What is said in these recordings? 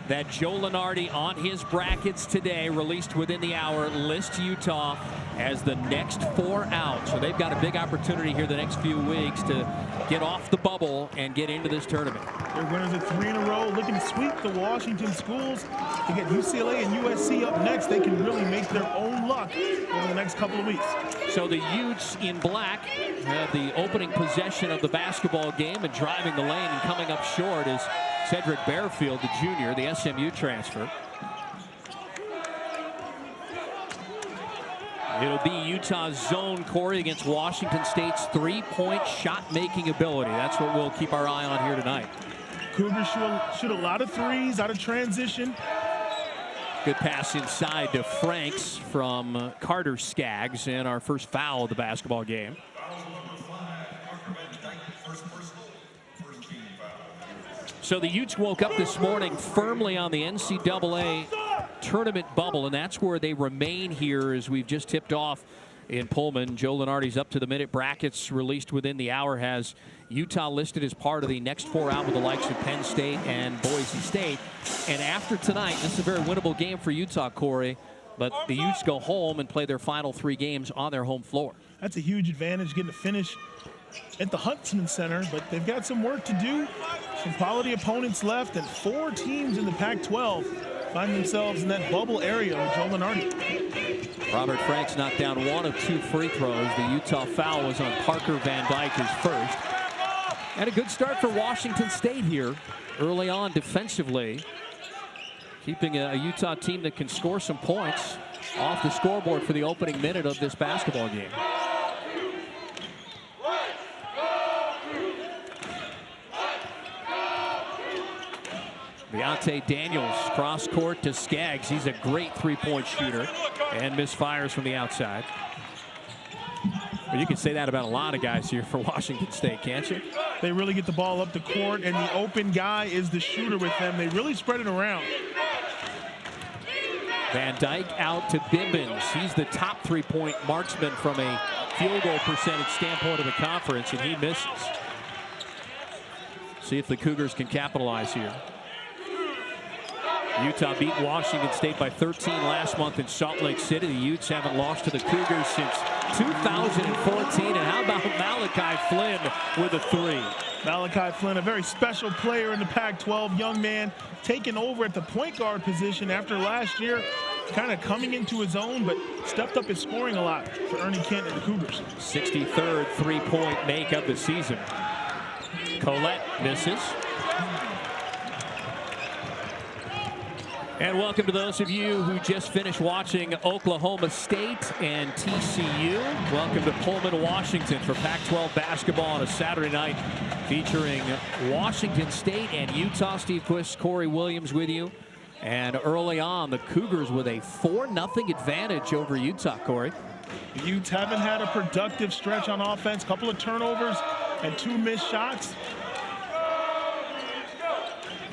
That Joe Lunardi on his brackets today, released within the hour, lists Utah as the next 4 out. So they've got a big opportunity here the next few weeks to get off the bubble and get into this tournament. They're winners of 3 in a row, looking to sweep the Washington schools to get UCLA and USC up next. They can really make their own luck over the next couple of weeks. So the Utes in black have the opening possession of the basketball game, and driving the lane and coming up short is Cedric Bearfield, the junior, the SMU transfer. It'll be Utah's zone, Corey, against Washington State's three-point shot-making ability. That's what we'll keep our eye on here tonight. Cougars shoot a lot of threes out of transition. Good pass inside to Franks from Carter Skaggs, and our first foul of the basketball game. So the Utes woke up this morning firmly on the NCAA tournament bubble, and that's where they remain here as we've just tipped off in Pullman. Joe Lunardi's up to the minute brackets released within the hour has Utah listed as part of the next 4 out with the likes of Penn State and Boise State. And after tonight, this is a very winnable game for Utah, Corey, but the Utes go home and play their final 3 games on their home floor. That's a huge advantage, getting to finish at the Huntsman Center, but they've got some work to do. Some quality opponents left, and 4 teams in the Pac-12 find themselves in that bubble area with Joe Lunardi. Robert Franks knocked down 1 of 2 free throws. The Utah foul was on Parker Van Dyke, his first. And a good start for Washington State here early on defensively, keeping a Utah team that can score some points off the scoreboard for the opening minute of this basketball game. Deontay Daniels cross court to Skaggs. He's a great three-point shooter and misfires from the outside. Well, you can say that about a lot of guys here for Washington State, can't you? They really get the ball up the court, and the open guy is the shooter with them. They really spread it around. Van Dyke out to Bibbins. He's the top three-point marksman from a field goal percentage standpoint of the conference, and he misses. See if the Cougars can capitalize here. Utah beat Washington State by 13 last month in Salt Lake City. The Utes haven't lost to the Cougars since 2014. And how about Malachi Flynn with a 3? Malachi Flynn, a very special player in the Pac-12, young man taking over at the point guard position after last year, kind of coming into his own, but stepped up his scoring a lot for Ernie Kent and the Cougars. 63rd three-point make of the season. Colette misses. And welcome to those of you who just finished watching Oklahoma State and TCU. Welcome to Pullman, Washington for Pac-12 basketball on a Saturday night featuring Washington State and Utah. Steve Quist, Corey Williams with you. And early on, the Cougars with a 4-0 advantage over Utah, Corey. The Utes haven't had a productive stretch on offense. Couple of turnovers and 2 missed shots.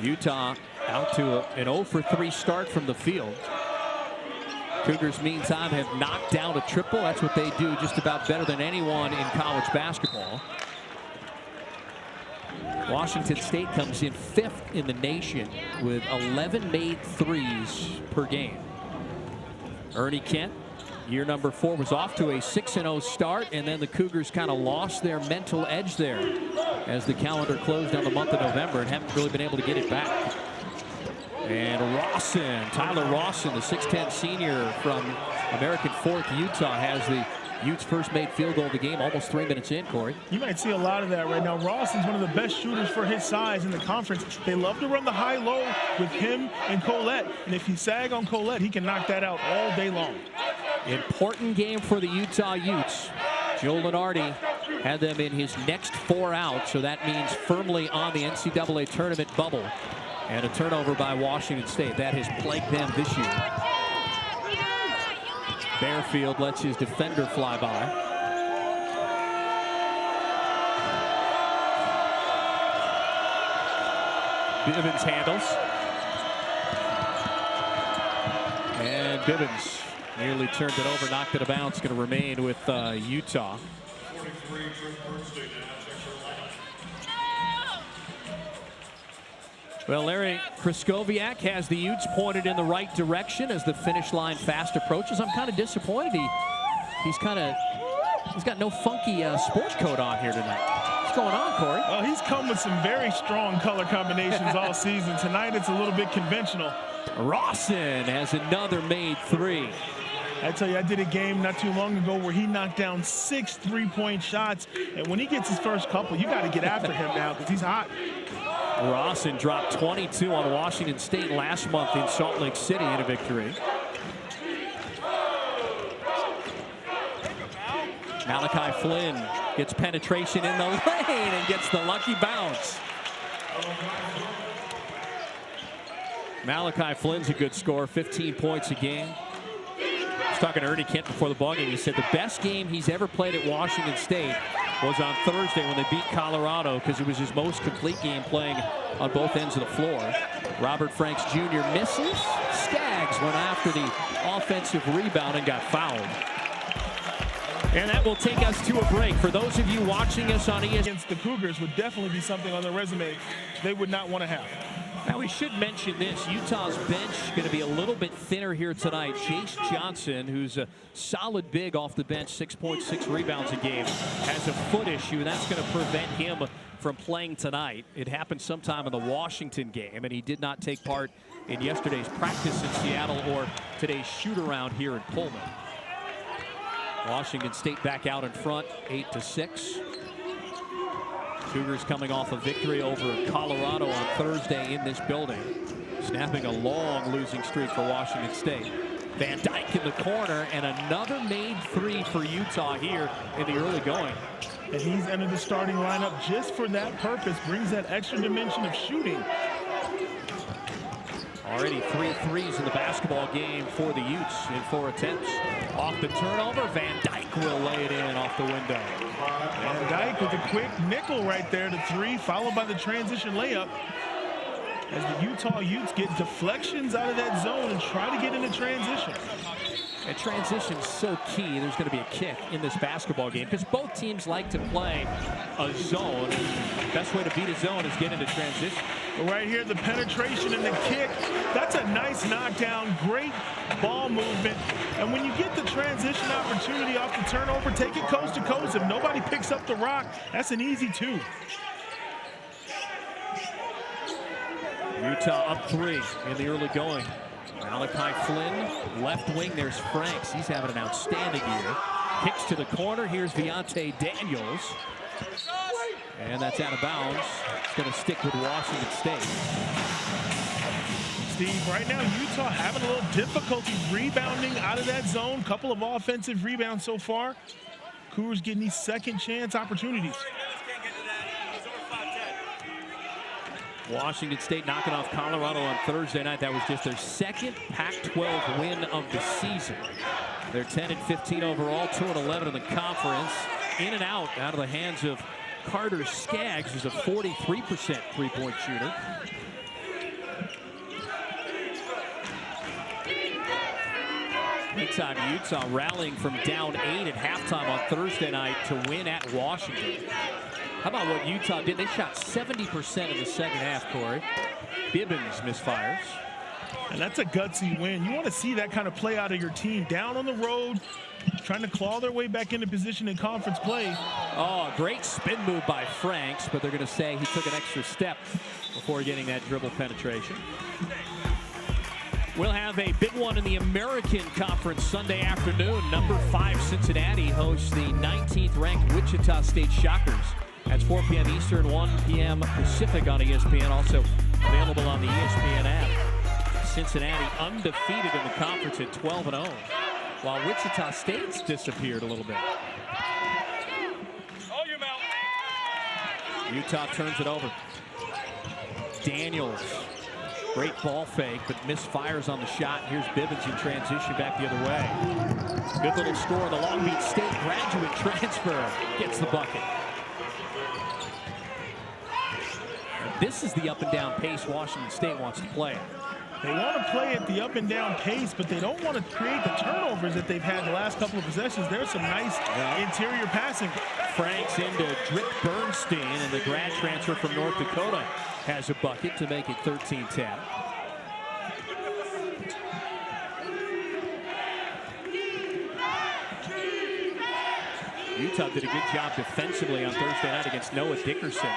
Utah out to an 0 for 3 start from the field. Cougars, meantime, have knocked down a triple. That's what they do just about better than anyone in college basketball. Washington State comes in 5th in the nation with 11 made threes per game. Ernie Kent, year number 4, was off to a 6-0 start, and then the Cougars kind of lost their mental edge there as the calendar closed on the month of November and haven't really been able to get it back. And Rawson, Tyler Rawson, the 6'10 senior from American Fork, Utah, has the Utes' first made field goal of the game almost 3 minutes in, Corey. You might see a lot of that right now. Rawson's one of the best shooters for his size in the conference. They love to run the high-low with him and Colette. And if you sag on Colette, he can knock that out all day long. Important game for the Utah Utes. Joe Lunardi had them in his next 4 out, so that means firmly on the NCAA tournament bubble. And a turnover by Washington State. That has plagued them this year. Bearfield lets his defender fly by. Bibbins handles. And Bibbins nearly turned it over, knocked it out of bounds. Going to remain with Utah. Well, Larry Kraskowiak has the Utes pointed in the right direction as the finish line fast approaches. I'm kind of disappointed. He's got no funky sport coat on here tonight. What's going on, Corey? Well, he's come with some very strong color combinations all season. Tonight it's a little bit conventional. Rawson has another made three. I tell you, I did a game not too long ago where he knocked down 6 3-point shots. And when he gets his first couple, you got to get after him now because he's hot. Rawson dropped 22 on Washington State last month in Salt Lake City in a victory. Malachi Flynn gets penetration in the lane and gets the lucky bounce. Malachi Flynn's a good scorer, 15 points a game. I was talking to Ernie Kent before the ballgame. He said the best game he's ever played at Washington State was on Thursday when they beat Colorado because it was his most complete game playing on both ends of the floor. Robert Franks Jr. misses. Skaggs went after the offensive rebound and got fouled. And that will take us to a break. For those of you watching us on ESPN, Against the Cougars would definitely be something on their resume they would not want to have. now we should mention this. Utah's bench going to be a little bit thinner here tonight. Chase Johnson, who's a solid big off the bench, 6.6 rebounds a game, has a foot issue, and that's going to prevent him from playing tonight. It happened sometime in the Washington game, and he did not take part in yesterday's practice in Seattle or today's shoot-around here in Pullman. Washington State back out in front, 8-6. Cougars coming off a victory over Colorado on Thursday in this building, snapping a long losing streak for Washington State. Van Dyke in the corner, and another made three for Utah here in the early going. And he's entered the starting lineup just for that purpose, brings that extra dimension of shooting. Already 3 threes in the basketball game for the Utes in 4 attempts. Off the turnover, Van Dyke will lay it in off the window. Van Dyke with a quick nickel right there to 3, followed by the transition layup. As the Utah Utes get deflections out of that zone and try to get into transition. And transition's so key. There's going to be a kick in this basketball game because both teams like to play a zone. Best way to beat a zone is get into transition. But right here, the penetration and the kick. That's a nice knockdown. Great ball movement. And when you get the transition opportunity off the turnover, take it coast to coast. If nobody picks up the rock, that's an easy 2. Utah up 3 in the early going. Malachi Flynn, left wing. There's Franks. He's having an outstanding year. Kicks to the corner. Here's Viante Daniels. And that's out of bounds. It's going to stick with Washington State. Steve, right now Utah having a little difficulty rebounding out of that zone. Couple of offensive rebounds so far. Cougars getting these second chance opportunities. Washington State knocking off Colorado on Thursday night. That was just their second Pac-12 win of the season. They're 10-15 overall, 2-11 in the conference. In and out of the hands of Carter Skaggs, who's a 43% three-point shooter. Meantime, Utah rallying from down 8 at halftime on Thursday night to win at Washington. How about what Utah did? They shot 70% in the second half, Corey. Bibbins misfires. And that's a gutsy win. You want to see that kind of play out of your team. Down on the road, trying to claw their way back into position in conference play. Oh, great spin move by Franks, but they're going to say he took an extra step before getting that dribble penetration. We'll have a big one in the American Conference Sunday afternoon. Number 5 Cincinnati hosts the 19th ranked Wichita State Shockers. That's 4 p.m. Eastern, 1 p.m. Pacific on ESPN. Also available on the ESPN app. Cincinnati undefeated in the conference at 12-0, while Wichita State's disappeared a little bit. Utah turns it over. Daniels. Great ball fake, but misfires on the shot. Here's Bibbins in transition back the other way. Good little score. The Long Beach State graduate transfer gets the bucket. This is the up and down pace Washington State wants to play. They want to play at the up and down pace, but they don't want to create the turnovers that they've had the last couple of possessions. There's some nice interior passing. Franks into Drip Bernstein and the grad transfer from North Dakota. has a bucket to make it 13-10. Utah did a good job defensively on Thursday night against Noah Dickerson.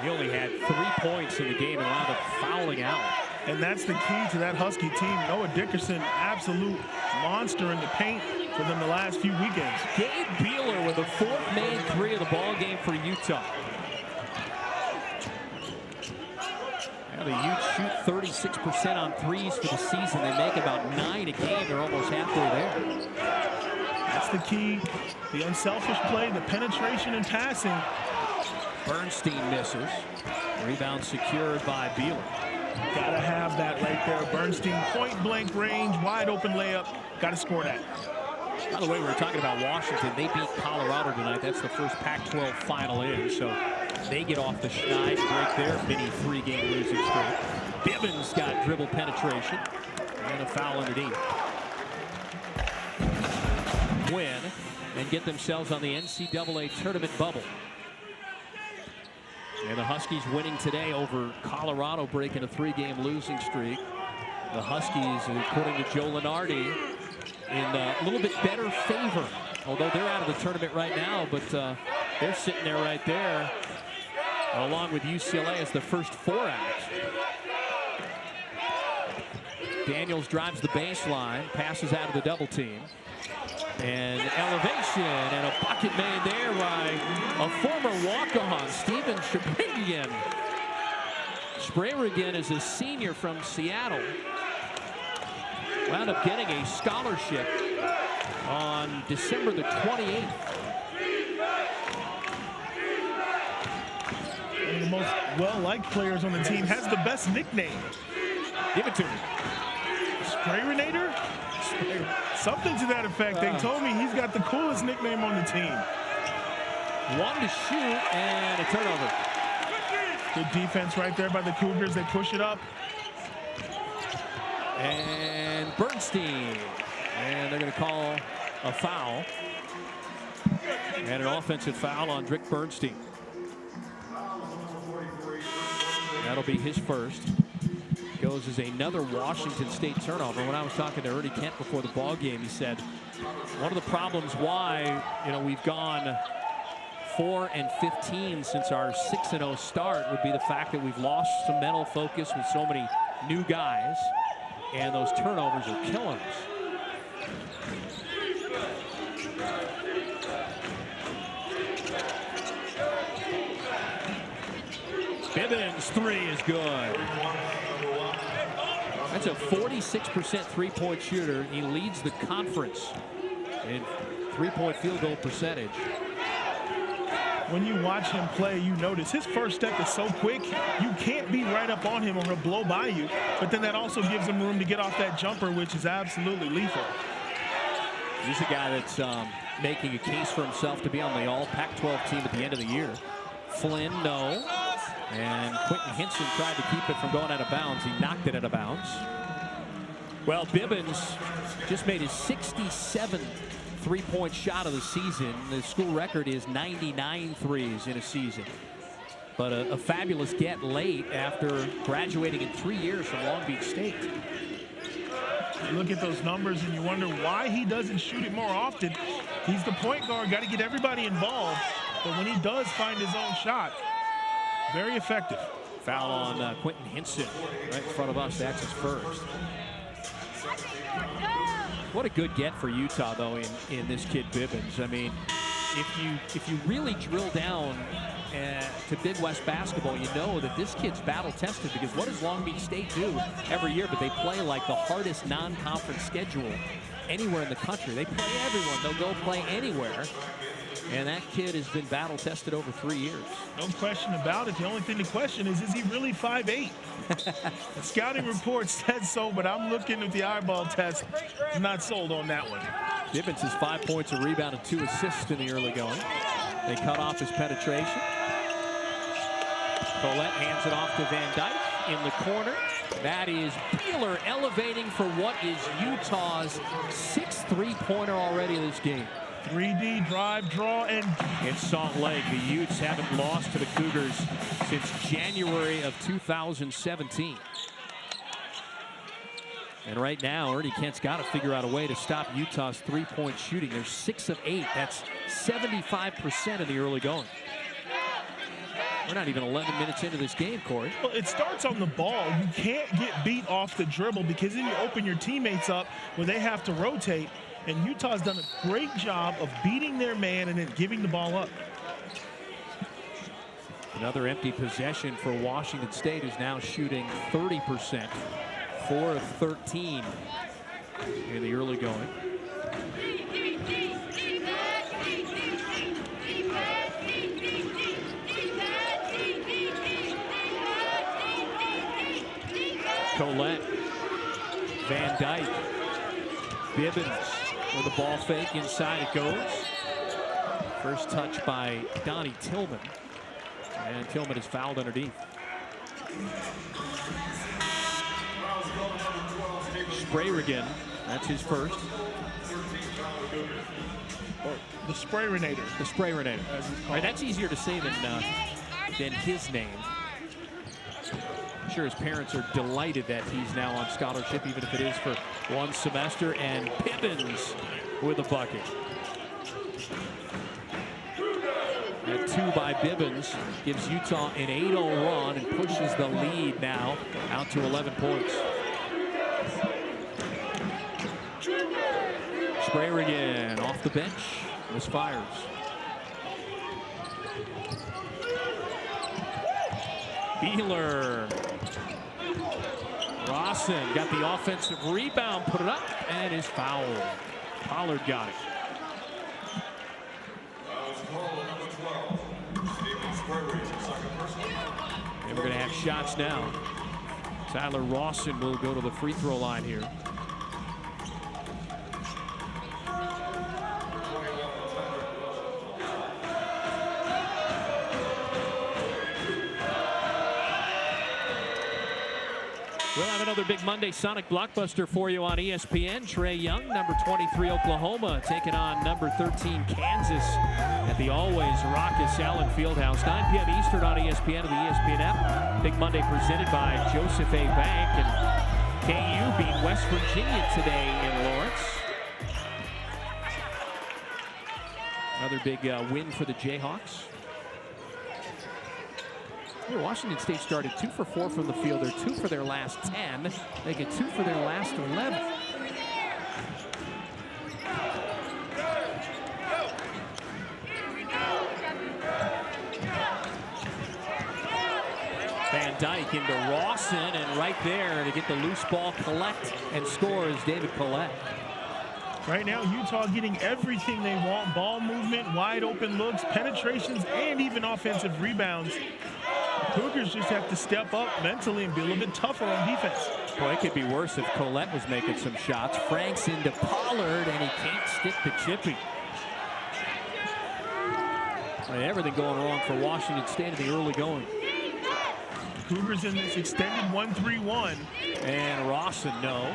He only had 3 points in the game and wound up fouling out. And that's the key to that Husky team. Noah Dickerson, absolute monster in the paint for them the last few weekends. Gabe Bealer with the 4th made 3 of the ball game for Utah. Now the Utes shoot 36% on threes for the season. They make about 9 a game. They're almost halfway there. That's the key. The unselfish play, the penetration and passing. Bernstein misses. Rebound secured by Bealer. Gotta have that right there. Bernstein, point blank range, wide open layup. Gotta score that. By the way, we were talking about Washington. They beat Colorado tonight. That's the first Pac-12 final in. So they get off the schneid, break their mini 3-game losing streak. Bibbins got dribble penetration and a foul underneath. Win and get themselves on the NCAA tournament bubble. And the Huskies winning today over Colorado, breaking a 3-game losing streak. The Huskies, according to Joe Lunardi, in a little bit better favor. Although they're out of the tournament right now, but they're sitting there right there, along with UCLA as the first 4 out. Daniels drives the baseline, passes out of the double team. And elevation and a bucket made there by a former walk-on, Steven Sprayrigan. Sprayrigan is a senior from Seattle. Wound up getting a scholarship on December the 28th. One of the most well-liked players on the team, has the best nickname. Give it to me. Sprayrinator? Something to that effect. They told me he's got the coolest nickname on the team. 1 to shoot and a turnover. Good defense right there by the Cougars. They push it up. And Bernstein. And they're going to call a foul. And an offensive foul on Drick Bernstein. That'll be his first. Goes as another Washington State turnover. When I was talking to Ernie Kent before the ball game, he said one of the problems why we've gone 4-15 since our 6-0 start would be the fact that we've lost some mental focus with so many new guys, and those turnovers are killing us. Bibbins' 3 is good. That's a 46% three-point shooter. He leads the conference in three-point field goal percentage. When you watch him play, you notice his first step is so quick, you can't be right up on him or he'll blow by you. But then that also gives him room to get off that jumper, which is absolutely lethal. He's a guy that's making a case for himself to be on the All-Pac-12 team at the end of the year. Flynn, no. And Quentin Hinson tried to keep it from going out of bounds. He knocked it out of bounds. Well, Bibbins just made his 67th three-point shot of the season. The school record is 99 threes in a season. But a fabulous get late after graduating in 3 years from Long Beach State. You look at those numbers and you wonder why he doesn't shoot it more often. He's the point guard, got to get everybody involved. But when he does find his own shot, very effective. Foul on Quentin Hinson right in front of us. That's his first. What a good get for Utah, though, in this kid Bibbins. I mean, if you really drill down to Big West basketball, you know that this kid's battle tested, because what does Long Beach State do every year? But they play like the hardest non-conference schedule anywhere in the country. They play everyone. They'll go play anywhere. And that kid has been battle tested over 3 years. No question about it. The only thing to question is he really 5'8"? The scouting report said so, but I'm looking at the eyeball test. Not sold on that one. Bibbins has 5 points, a rebound, and 2 assists in the early going. They cut off his penetration. Collette hands it off to Van Dyke in the corner. That is Bealer elevating for what is Utah's 6th three-pointer already in this game. 3D drive, draw, and In Salt Lake, the Utes haven't lost to the Cougars since January of 2017. And right now, Ernie Kent's got to figure out a way to stop Utah's three-point shooting. They're 6 of 8. That's 75% in the early going. We're not even 11 minutes into this game, Corey. Well, it starts on the ball. You can't get beat off the dribble because then you open your teammates up where they have to rotate. And Utah's done a great job of beating their man and then giving the ball up. Another empty possession for Washington State, who's now shooting 30%. 4 of 13 in the early going. Colette, Van Dyke, Bibbins with a ball fake. Inside it goes. First touch by Donnie Tillman. And Tillman is fouled underneath. Sprayrigan, that's his first. Or the Sprayrinator. The Sprayrinator. All right, that's easier to say than his name. I'm sure his parents are delighted that he's now on scholarship, even if it is for one semester. And Bibbins with a bucket. A 2 by Bibbins gives Utah an 8-0 run and pushes the lead now out to 11 points. Sprayrigin off the bench, misfires. Bealer. Rawson got the offensive rebound, put it up, and is fouled. Pollard got it. And we're going to have shots now. Tyler Rawson will go to the free throw line here. We'll have another big Monday Sonic blockbuster for you on ESPN. Trae Young, number 23 Oklahoma, taking on number 13 Kansas at the always raucous Allen Fieldhouse. 9 p.m. Eastern on ESPN and the ESPN app. Big Monday presented by Joseph A. Bank. And KU beat West Virginia today in Lawrence. Another big win for the Jayhawks. Washington State started 2 for 4 from the field. They're 2 for their last 10. They get 2 for their last 11. Van Dyke into Rawson, and right there to get the loose ball, collect, and score is David Collette. Right now, Utah getting everything they want. Ball movement, wide open looks, penetrations, and even offensive rebounds. Cougars just have to step up mentally and be a little bit tougher on defense. Boy, it could be worse if Collette was making some shots. Franks into Pollard, and he can't stick the chippy. Everything going wrong for Washington State in the early going. Cougars in this extended 1-3-1. And Rawson, no.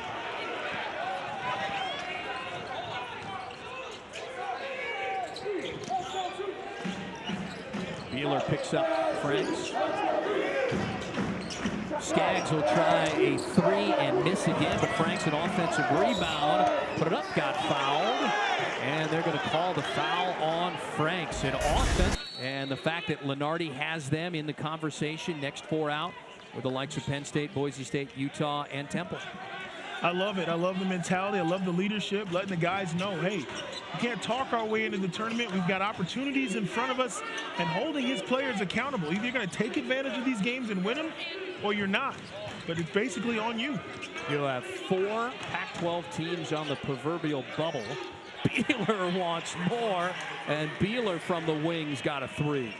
Bealer picks up Franks. Skaggs will try a 3 and miss again, but Franks an offensive rebound. Put it up, got fouled. And they're going to call the foul on Franks. An offense. And the fact that Lenardi has them in the conversation, next 4 out, with the likes of Penn State, Boise State, Utah, and Temple. I love it. I love the mentality. I love the leadership, letting the guys know, hey, we can't talk our way into the tournament. We've got opportunities in front of us, and holding his players accountable. Either you're going to take advantage of these games and win them, or you're not. But it's basically on you. You'll have 4 Pac-12 teams on the proverbial bubble. Bealer wants more, and Bealer from the wings got a 3.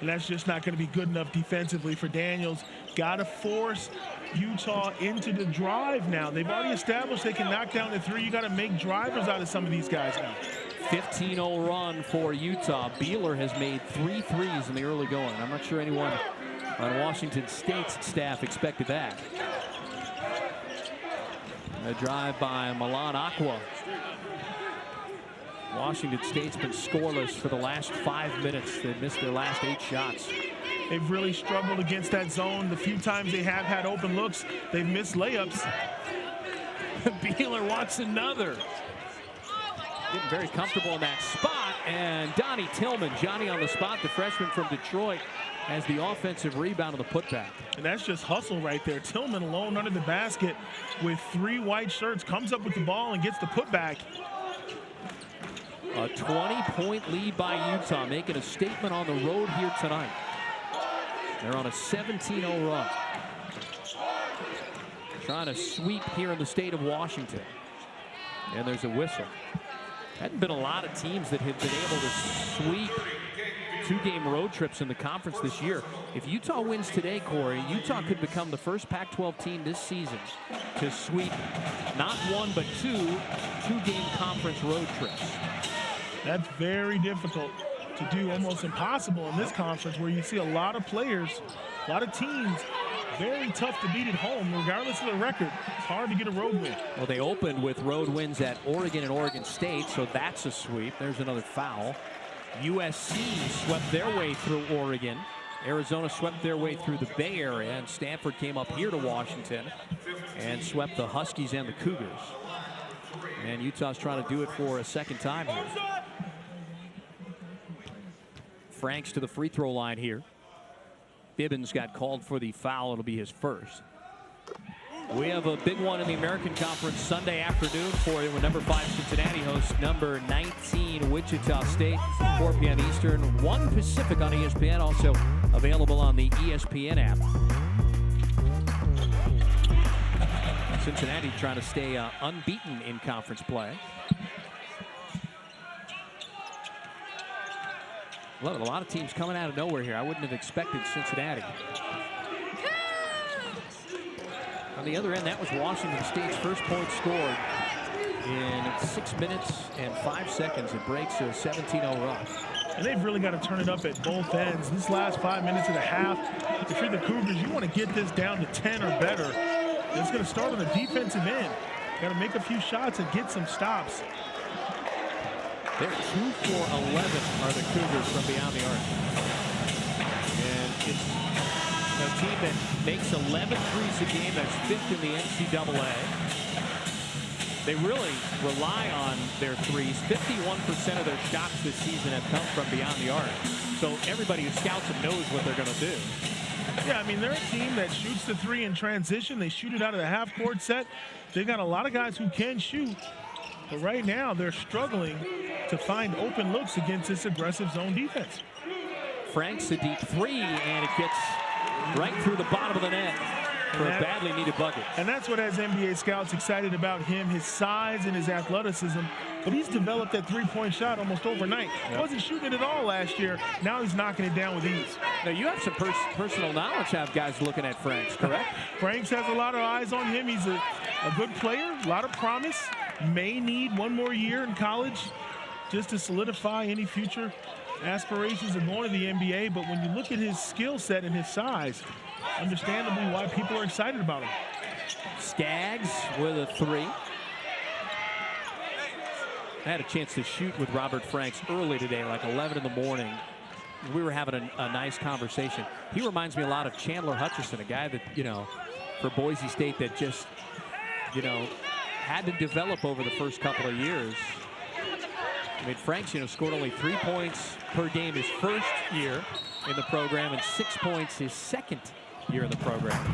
And that's just not going to be good enough defensively for Daniels. Got to force Utah into the drive now. They've already established they can knock down the 3. You got to make drivers out of some of these guys now. 15-0 run for Utah. Bealer has made 3 threes in the early going. I'm not sure anyone on Washington State's staff expected that. A drive by Milan Aqua. Washington State's been scoreless for the last 5 minutes. They've missed their last 8 shots. They've really struggled against that zone. The few times they have had open looks, they've missed layups. Bealer wants another. Getting very comfortable in that spot. And Donnie Tillman, Johnny on the spot, the freshman from Detroit, has the offensive rebound on the putback. And that's just hustle right there. Tillman alone under the basket with 3 white shirts, comes up with the ball and gets the putback. A 20-point lead by Utah, making a statement on the road here tonight. They're on a 17-0 run. Trying to sweep here in the state of Washington. And there's a whistle. Hadn't been a lot of teams that have been able to sweep 2-game road trips in the conference this year. If Utah wins today, Corey, Utah could become the first Pac-12 team this season to sweep not 1 but 2 2-game conference road trips. That's very difficult to do, almost impossible in this conference where you see a lot of players, a lot of teams, very tough to beat at home, regardless of the record. It's hard to get a road win. Well, they opened with road wins at Oregon and Oregon State, so that's a sweep. There's another foul. USC swept their way through Oregon. Arizona swept their way through the Bay Area, and Stanford came up here to Washington and swept the Huskies and the Cougars. And Utah's trying to do it for a second time here. Franks to the free throw line here. Bibbins got called for the foul. It'll be his first. We have a big one in the American Conference Sunday afternoon for you when number 5 Cincinnati hosts number 19 Wichita State, 4 p.m. Eastern, 1 Pacific on ESPN, also available on the ESPN app. Cincinnati trying to stay unbeaten in conference play. Look, a lot of teams coming out of nowhere here. I wouldn't have expected Cincinnati. On the other end, that was Washington State's first point scored in 6 minutes and 5 seconds. It breaks a 17-0 run. And they've really got to turn it up at both ends. This last 5 minutes and a half, if you're the Cougars, you want to get this down to 10 or better. It's going to start on the defensive end. Got to make a few shots and get some stops. They're 2 for 11 are the Cougars from beyond the arc. And it's a team that makes 11 threes a game. That's 5th in the NCAA. They really rely on their threes. 51% of their shots this season have come from beyond the arc. So everybody who scouts them knows what they're going to do. Yeah, I mean, they're a team that shoots the 3 in transition. They shoot it out of the half-court set. They've got a lot of guys who can shoot. But right now, they're struggling to find open looks against this aggressive zone defense. Franks a deep 3, and it gets right through the bottom of the net for a badly needed bucket. And that's what has NBA scouts excited about him, his size and his athleticism. But he's developed that 3-point shot almost overnight. Yep. Wasn't shooting it at all last year. Now he's knocking it down with ease. Now you have some personal knowledge of guys looking at Franks, correct? Franks has a lot of eyes on him. He's a good player, a lot of promise. May need 1 more year in college just to solidify any future aspirations of going to the NBA. But when you look at his skill set and his size, understandably why people are excited about him. Skaggs with a 3. I had a chance to shoot with Robert Franks early today, like 11 in the morning. We were having a nice conversation. He reminds me a lot of Chandler Hutchison, a guy that, you know, for Boise State that just, you know, had to develop over the first couple of years. I mean, Franks, you know, scored only 3 points per game his first year in the program and 6 points his second year in the program.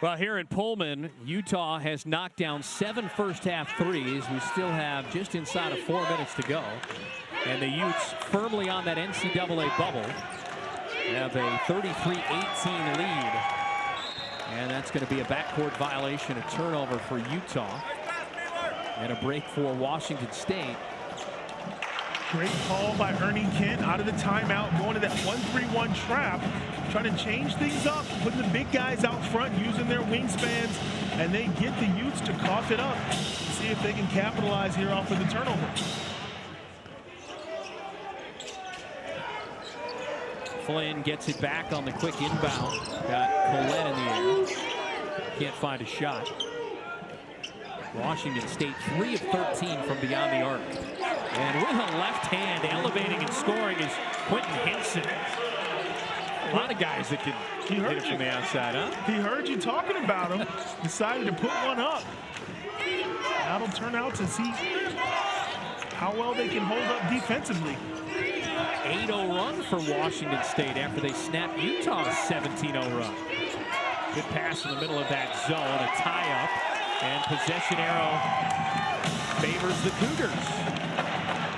Well, here in Pullman, Utah has knocked down 7 first-half threes. We still have just inside of 4 minutes to go. And the Utes firmly on that NCAA bubble have a 33-18 lead. And that's going to be a backcourt violation, a turnover for Utah. And a break for Washington State. Great call by Ernie Kent out of the timeout, going to that 1-3-1 trap, trying to change things up, putting the big guys out front, using their wingspans, and they get the Utes to cough it up. See if they can capitalize here off of the turnover. Flynn gets it back on the quick inbound. Got Colette in the air. Can't find a shot. Washington State 3 of 13 from beyond the arc. And with a left hand, elevating and scoring is Quentin Henson. A lot of guys that can hit it from the outside, huh? He heard you talking about him, decided to put one up. That'll turn out to see how well they can hold up defensively. 8-0 run for Washington State after they snap Utah's 17-0 run. Good pass in the middle of that zone, a tie-up, and possession arrow favors the Cougars.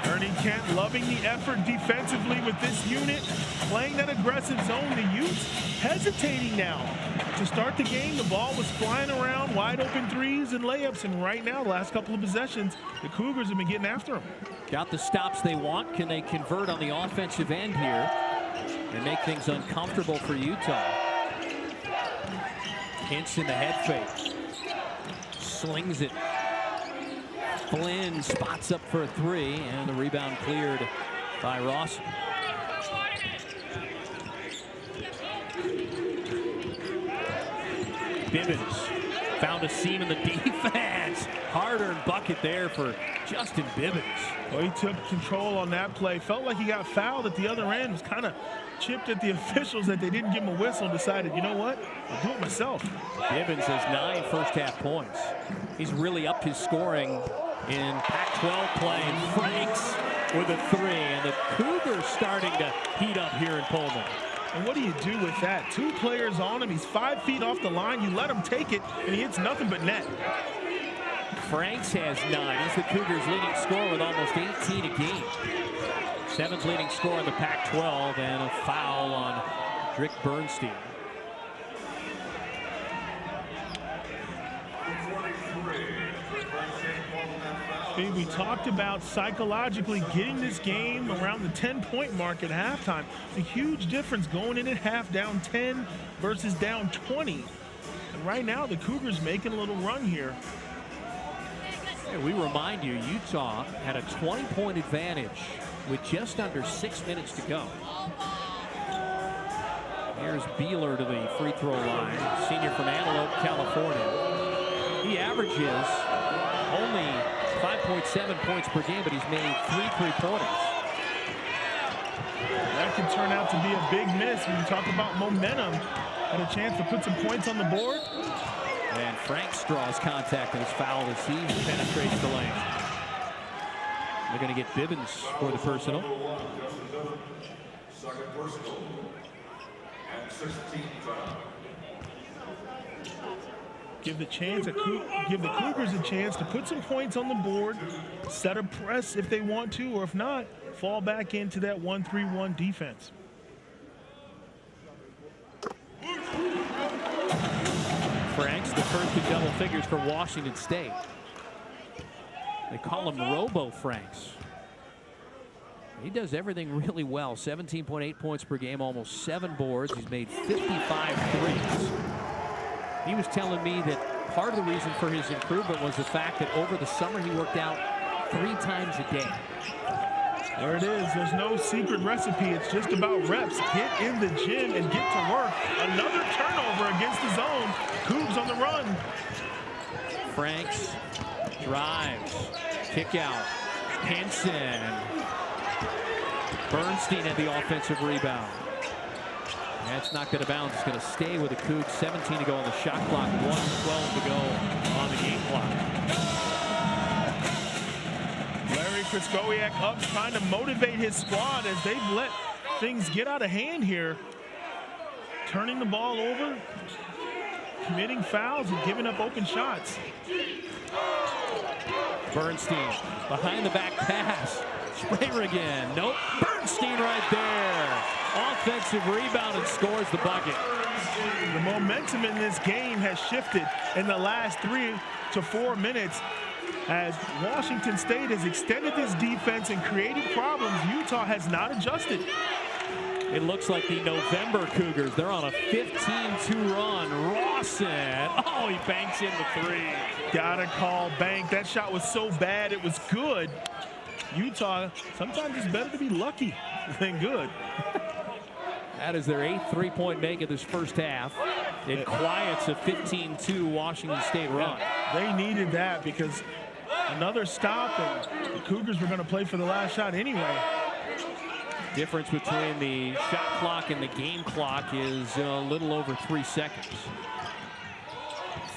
Ernie Kent loving the effort defensively with this unit, playing that aggressive zone. The Utes hesitating now. To start the game, the ball was flying around, wide open threes and layups, and right now, the last couple of possessions, the Cougars have been getting after them. Got the stops they want. Can they convert on the offensive end here and make things uncomfortable for Utah? Henson the head fake. Slings it. Flynn spots up for a three, and the rebound cleared by Ross. Bibbins found a seam in the defense. Hard-earned bucket there for Justin Bibbins. Well, he took control on that play. Felt like he got fouled at the other end. Was kind of chipped at the officials that they didn't give him a whistle and decided, you know what, I'll do it myself. Bibbins has 9 first-half points. He's really upped his scoring in Pac-12 play. And Franks with a three. And the Cougars starting to heat up here in Pullman. And what do you do with that? 2 players on him. He's 5 feet off the line. You let him take it, and he hits nothing but net. Franks has 9. He's the Cougars' leading scorer with almost 18 a game. 7th leading scorer in the Pac-12, and a foul on Drick Bernstein. We talked about psychologically getting this game around the 10-point mark at halftime. It's a huge difference going in at half down 10 versus down 20. And right now, the Cougars making a little run here. Yeah, we remind you, Utah had a 20-point advantage with just under 6 minutes to go. Here's Bealer to the free throw line, senior from Antelope, California. He averages only 5.7 points per game, but he's made 3 3-pointers. That could turn out to be a big miss when you talk about momentum. Had a chance to put some points on the board. And Franks draws contact and is fouled as he penetrates the lane. They're going to get Bibbins for the personal. Second personal. And 16 foul. Give the Cougars a chance to put some points on the board, set a press if they want to, or if not, fall back into that 1-3-1 defense. Franks, the first in double figures for Washington State. They call him Robo Franks. He does everything really well. 17.8 points per game, almost 7 boards. He's made 55 threes. He was telling me that part of the reason for his improvement was the fact that over the summer he worked out 3 times a day. There it is. There's no secret recipe. It's just about reps. Get in the gym and get to work. Another turnover against the zone. Cougs on the run. Franks drives. Kick out. Henson. Bernstein had the offensive rebound. That's not going to bounce. It's going to stay with the Cougs. 17 to go on the shot clock. 1:12 to go on the game clock. Larry Kraskowiak up trying to motivate his squad as they've let things get out of hand here. Turning the ball over, committing fouls and giving up open shots. Bernstein behind the back pass. Sprayer again. Nope. Bernstein right there. Offensive rebound and scores the bucket. The momentum in this game has shifted in the last 3 to 4 minutes as Washington State has extended this defense and created problems. Utah has not adjusted. It looks like the November Cougars. They're on a 15-2 run. Rawson. Oh, he banks in the 3. Gotta call bank. That shot was so bad it was good. Utah, sometimes it's better to be lucky than good. That is their 8th three-point make of this first half. It quiets a 15-2 Washington State run. They needed that because another stop and the Cougars were going to play for the last shot anyway. Difference between the shot clock and the game clock is a little over 3 seconds.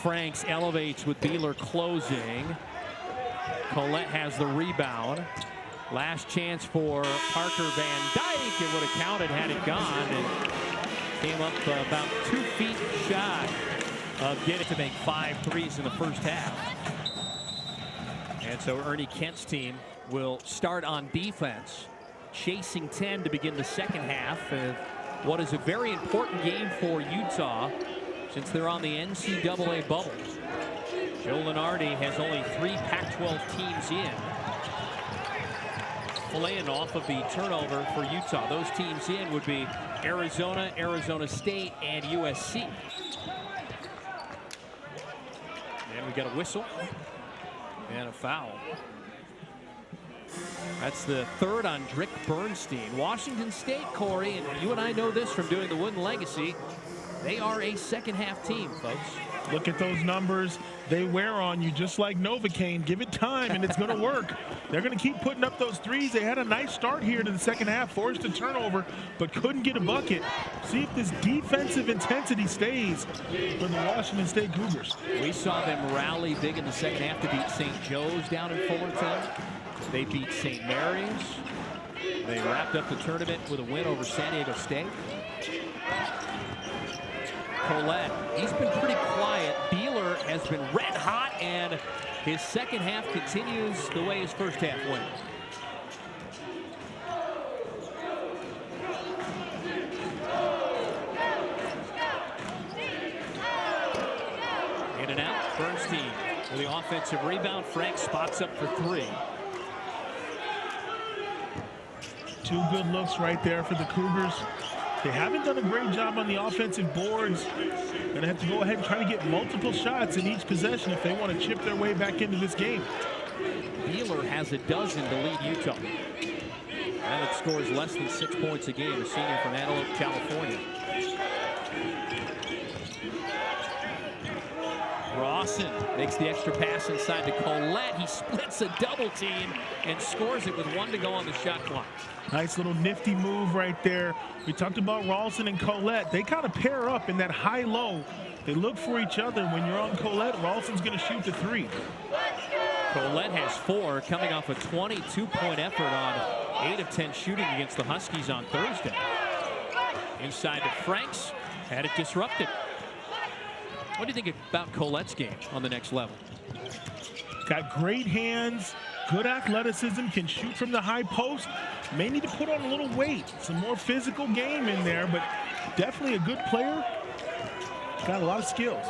Franks elevates with Bealer closing. Collette has the rebound. Last chance for Parker Van Dyke. It would have counted had it gone, and came up about 2 feet shy of getting to make 5 threes in the first half. And so Ernie Kent's team will start on defense, chasing 10 to begin the second half of what is a very important game for Utah since they're on the NCAA bubble. Joe Lunardi has only 3 Pac-12 teams in. Flynn off of the turnover for Utah. Those teams in would be Arizona, Arizona State, and USC. And we got a whistle and a foul. That's the 3rd on Drick Bernstein. Washington State, Corey, and you and I know this from doing the Wooden Legacy, they are a second half team, folks. Look at those numbers. They wear on you just like Novocaine. Give it time and it's going to work. They're going to keep putting up those threes. They had a nice start here to the second half, forced a turnover, but couldn't get a bucket. See if this defensive intensity stays for the Washington State Cougars. We saw them rally big in the second half to beat St. Joe's down in Fullerton. They beat St. Mary's. They wrapped up the tournament with a win over San Diego State. Collette, he's been pretty quiet. Bealer has been red hot, and his second half continues the way his first half went. In and out, Bernstein with the offensive rebound. Frank spots up for 3. 2 good looks right there for the Cougars. They haven't done a great job on the offensive boards. Gonna have to go ahead and try to get multiple shots in each possession if they want to chip their way back into this game. Bealer has a dozen to lead Utah. And it scores less than 6 points a game, a senior from Antelope, California. Rawson makes the extra pass inside to Collette. He splits a double team and scores it with 1 to go on the shot clock. Nice little nifty move right there. We talked about Rawson and Collette. They kind of pair up in that high-low. They look for each other. When you're on Collette, Rawson's going to shoot the 3. Collette has 4, coming off a 22-point effort on 8 of 10 shooting against the Huskies on Thursday. Inside to Franks, had it disrupted. What do you think about Collette's game on the next level? Got great hands, good athleticism, can shoot from the high post. May need to put on a little weight. Some more physical game in there, but definitely a good player. Got a lot of skills.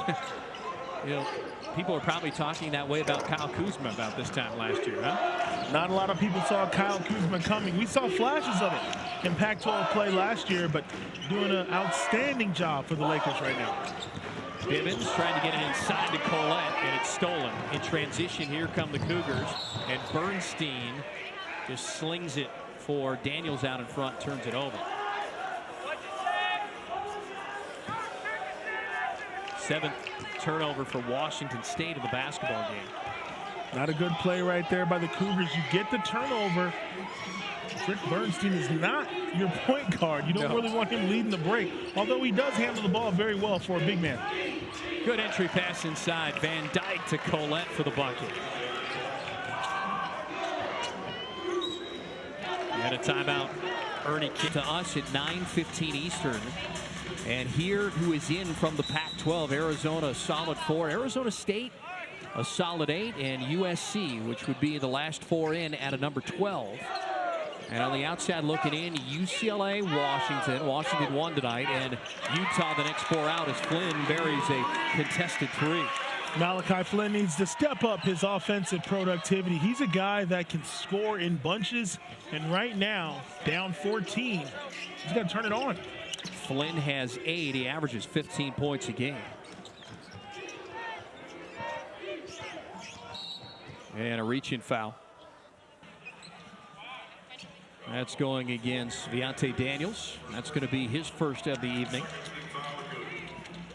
You know, people are probably talking that way about Kyle Kuzma about this time last year, huh? Not a lot of people saw Kyle Kuzma coming. We saw flashes of it in Pac-12 play last year, but doing an outstanding job for the Lakers right now. Bibbins trying to get it inside to Collette, and it's stolen. In transition, here come the Cougars, and Bernstein just slings it for Daniels out in front, turns it over. 7th turnover for Washington State in the basketball game. Not a good play right there by the Cougars. You get the turnover. Rick Bernstein is not your point guard. You don't really want him leading the break, although he does handle the ball very well for a big man. Good entry pass inside. Van Dyke to Collette for the bucket. And a timeout. Ernie Kent to us at 9:15 Eastern. And here who is in from the Pac-12, Arizona, a solid 4. Arizona State, a solid 8. And USC, which would be the last 4 in at a number 12. And on the outside looking in, UCLA, Washington. Washington won tonight. And Utah the next 4 out as Flynn buries a contested 3. Malachi Flynn needs to step up his offensive productivity. He's a guy that can score in bunches. And right now, down 14, he's got to turn it on. Flynn has 8. He averages 15 points a game. And a reach-in foul. That's going against Viante Daniels. That's going to be his first of the evening.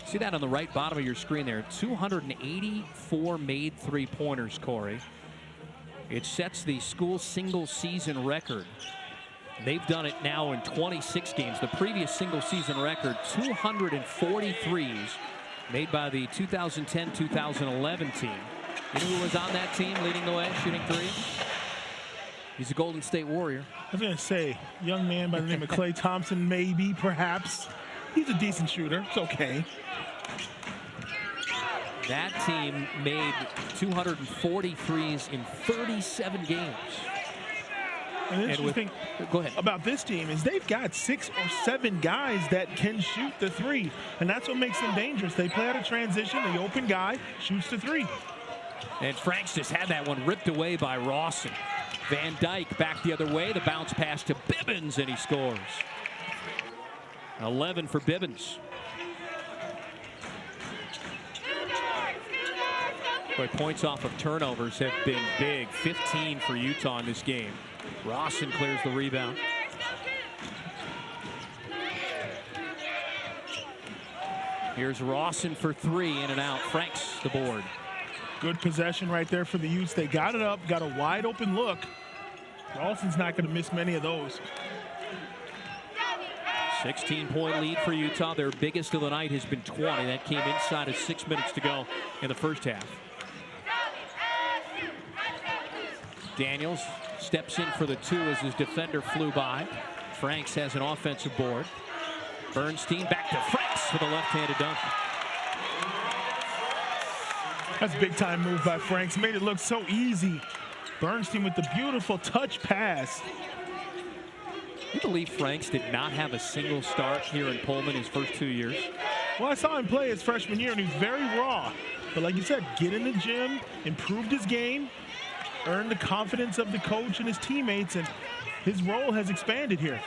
See that on the right bottom of your screen there. 284 made three-pointers, Corey. It sets the school single-season record. They've done it now in 26 games. The previous single-season record, 243s made by the 2010-2011 team. You know who was on that team leading the way, shooting threes? He's a Golden State Warrior. I was going to say, young man by the name of Klay Thompson, maybe, perhaps. He's a decent shooter. It's okay. That team made 243s in 37 games. And the interesting thing go ahead. about this team is they've got 6 or 7 guys that can shoot the three. And that's what makes them dangerous. They play out of transition. The open guy shoots the three. And Franks just had that one ripped away by Rawson. Van Dyke back the other way. The bounce pass to Bibbins, and he scores. 11 for Bibbins. Boy, points off of turnovers have been big. 15 for Utah in this game. Rawson clears the rebound. Here's Rawson for 3, in and out. Franks the board. Good possession right there for the Utes. They got it up, got a wide open look. Rawson's not going to miss many of those. 16-point lead for Utah. Their biggest of the night has been 20. That came inside of 6 minutes to go in the first half. Daniels steps in for the 2 as his defender flew by. Franks has an offensive board. Bernstein back to Franks with a left-handed dunk. That's a big-time move by Franks. Made it look so easy. Bernstein with the beautiful touch pass. You believe Franks did not have a single start here in Pullman his first 2 years? Well, I saw him play his freshman year, and he was very raw. But like you said, get in the gym, improved his game, earned the confidence of the coach and his teammates, and his role has expanded here.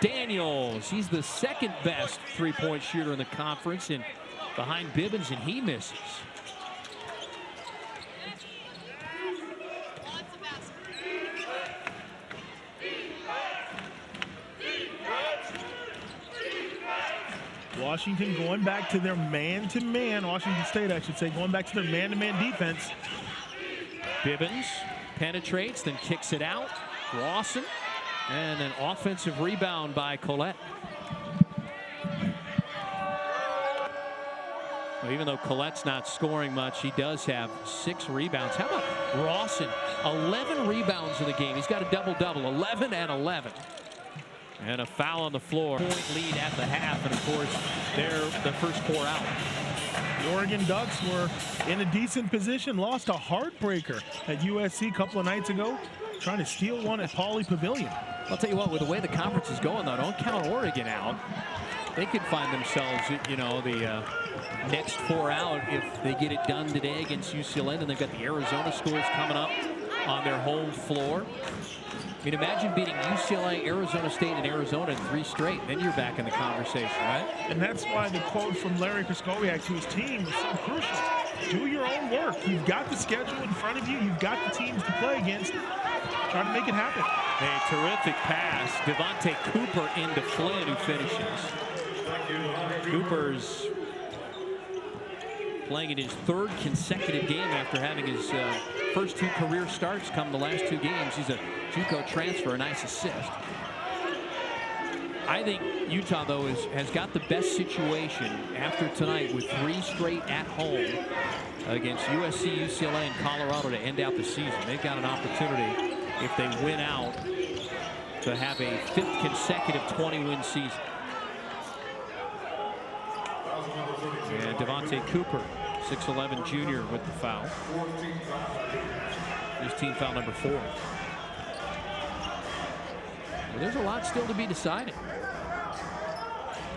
Daniels, he's the second best three-point shooter in the conference, and behind Bibbins, and he misses. Washington going back to their man-to-man, Washington State, I should say, going back to their man-to-man defense. Bibbins penetrates, then kicks it out. Rawson, and an offensive rebound by Collette. Well, even though Colette's not scoring much, he does have 6 rebounds. How about Rawson? 11 rebounds in the game. He's got a double-double, 11 and 11. And a foul on the floor. Point lead at the half, and of course, they're the first 4 out. The Oregon Ducks were in a decent position, lost a heartbreaker at USC a couple of nights ago, trying to steal one at Pauley Pavilion. I'll tell you what, with the way the conference is going, though, don't count Oregon out. They could find themselves, you know, the next 4 out if they get it done today against UCLA. And they've got the Arizona schools coming up on their home floor. I mean, imagine beating UCLA, Arizona State, and Arizona in 3 straight. Then you're back in the conversation, right? And that's why the quote from Larry Kraskowiak to his team was so crucial. Do your own work. You've got the schedule in front of you. You've got the teams to play against. Try to make it happen. A terrific pass. Devontae Cooper into Flynn, who finishes. Cooper's playing in his 3rd consecutive game after having his first 2 career starts come the last 2 games. He's a JUCO transfer, a nice assist. I think Utah, though, has got the best situation after tonight with 3 straight at home against USC, UCLA, and Colorado to end out the season. They've got an opportunity, if they win out, to have a 5th consecutive 20-win season. And Devontae Cooper, 6'11" junior, with the foul. His team foul number 4. Well, there's a lot still to be decided.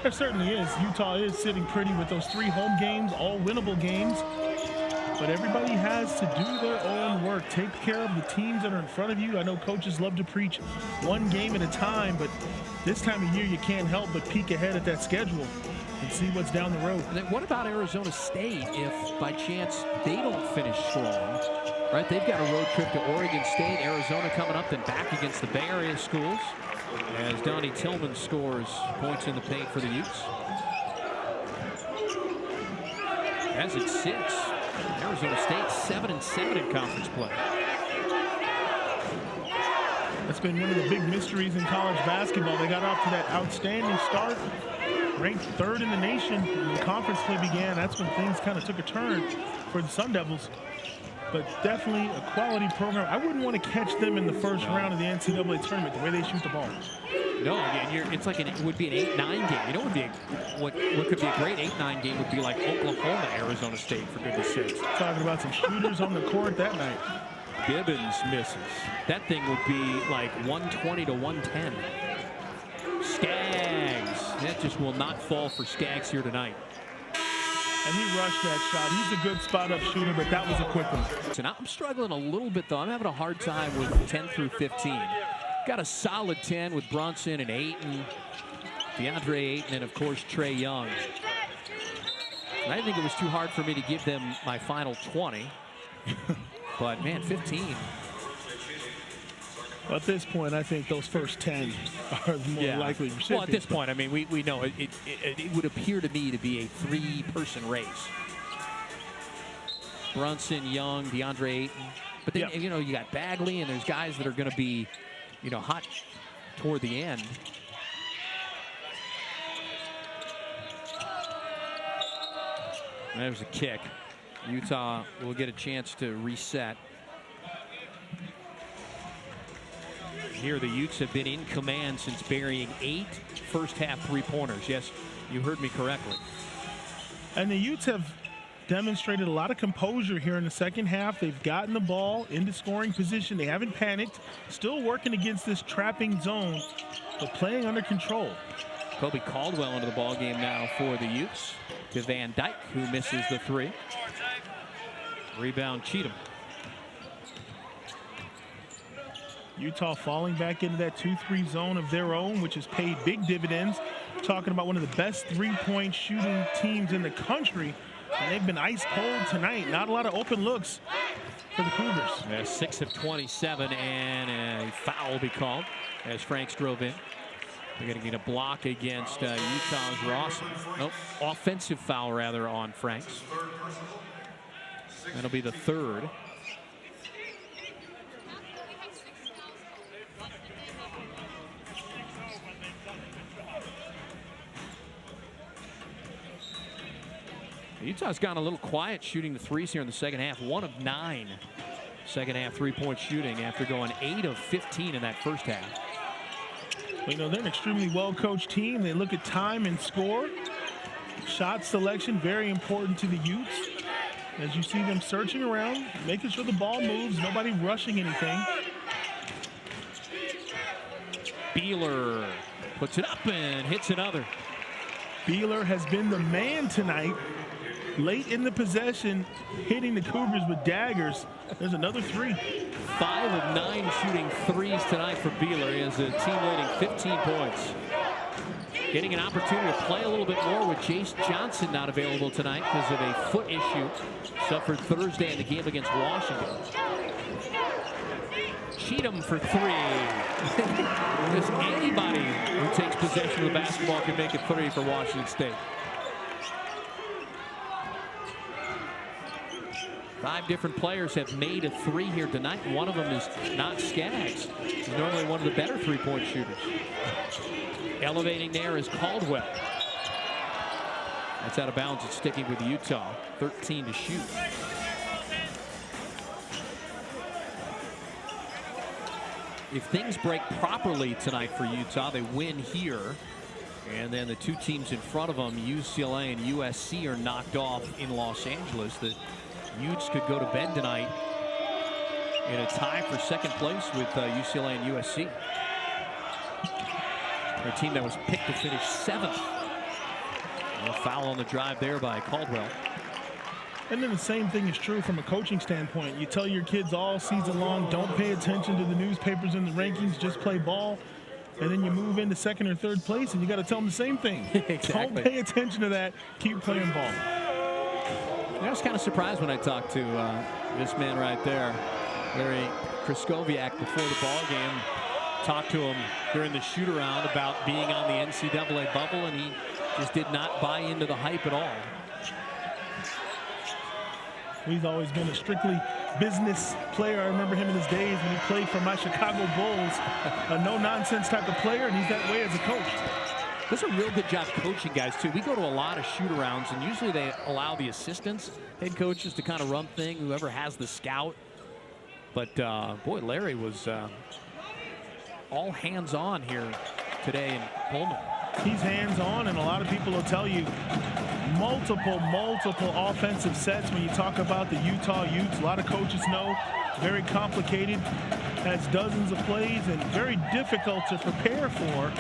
There certainly is. Utah is sitting pretty with those 3 home games, all winnable games. But everybody has to do their own work. Take care of the teams that are in front of you. I know coaches love to preach 1 game at a time, but this time of year you can't help but peek ahead at that schedule and see what's down the road. And then what about Arizona State if by chance they don't finish strong? Right, they've got a road trip to Oregon State, Arizona coming up, then back against the Bay Area schools as Donnie Tillman scores points in the paint for the Utes. As it sits, Arizona State 7-7 in conference play. That's been one of the big mysteries in college basketball. They got off to that outstanding start, ranked 3rd in the nation when the conference play began. That's when things kind of took a turn for the Sun Devils. But definitely a quality program. I wouldn't want to catch them in the first round of the NCAA tournament, the way they shoot the ball. No, it's like it would be an 8-9 game. You know what could be a great 8-9 game would be like Oklahoma, Arizona State, for goodness sakes. Talking about some shooters on the court that night. Gibbons misses. That thing would be like 120 to 110. Skaggs. That just will not fall for Skaggs here tonight. And he rushed that shot. He's a good spot-up shooter, but that was a quick one. So now I'm struggling a little bit, though. I'm having a hard time with 10 through 15. Got a solid 10 with Brunson and Ayton, DeAndre Ayton, and, of course, Trey Young. And I think it was too hard for me to give them my final 20. But, man, 15. Well, at this point, I think those first 10 are the more likely recipients. Well, at this point, I mean, we know it would appear to me to be a 3-person race. Brunson, Young, DeAndre Ayton. But then, you know, you got Bagley, and there's guys that are going to be, you know, hot toward the end. There's a kick. Utah will get a chance to reset. Here, the Utes have been in command since burying 8 first-half three-pointers. Yes, you heard me correctly. And the Utes have demonstrated a lot of composure here in the second half. They've gotten the ball into scoring position. They haven't panicked. Still working against this trapping zone, but playing under control. Kobe Caldwell into the ball game now for the Utes. To Van Dyke, who misses the 3. Rebound Cheatham. Utah falling back into that 2-3 zone of their own, which has paid big dividends. We're talking about one of the best three-point shooting teams in the country, and they've been ice cold tonight. Not a lot of open looks for the Cougars. 6 of 27, and a foul will be called as Franks drove in. They're going to get a block against Utah's Rawson. Nope, offensive foul rather on Franks. That'll be the 3rd. Utah's gone a little quiet shooting the threes here in the second half. 1 of 9 second half three-point shooting after going 8 of 15 in that first half. Well, you know, they're an extremely well-coached team. They look at time and score. Shot selection, very important to the Utes. As you see them searching around, making sure the ball moves, nobody rushing anything. Bealer puts it up and hits another. Bealer has been the man tonight. Late in the possession, hitting the Cougars with daggers. There's another 3. 5 of 9 shooting threes tonight for Bealer. He has a team leading 15 points. Getting an opportunity to play a little bit more with Jace Johnson not available tonight because of a foot issue suffered Thursday in the game against Washington. Cheatham for 3. Because anybody who takes possession of the basketball can make it 3 for Washington State. 5 different players have made a 3 here tonight. One of them is not Skaggs. He's normally one of the better three-point shooters. Elevating there is Caldwell. That's out of bounds. It's sticking with Utah. 13 to shoot. If things break properly tonight for Utah, they win here. And then the 2 teams in front of them, UCLA and USC, are knocked off in Los Angeles. The Utes could go to bed tonight in a tie for second place with UCLA and USC. A team that was picked to finish 7th. A foul on the drive there by Caldwell. And then the same thing is true from a coaching standpoint. You tell your kids all season long, don't pay attention to the newspapers and the rankings, just play ball. And then you move into second or third place, and you got to tell them the same thing. Exactly. Don't pay attention to that. Keep playing ball. I was kind of surprised when I talked to this man right there, Larry Kraskowiak, before the ball game. Talked to him during the shoot-around about being on the NCAA bubble, and he just did not buy into the hype at all. He's always been a strictly business player. I remember him in his days when he played for my Chicago Bulls. A no-nonsense type of player, and he's that way as a coach. Does a real good job coaching guys, too. We go to a lot of shoot-arounds, and usually they allow the assistants, head coaches, to kind of run thing, whoever has the scout. But, boy, Larry was all hands-on here today in Pullman. He's hands-on, and a lot of people will tell you multiple offensive sets when you talk about the Utah Utes. A lot of coaches know very complicated, has dozens of plays, and very difficult to prepare for.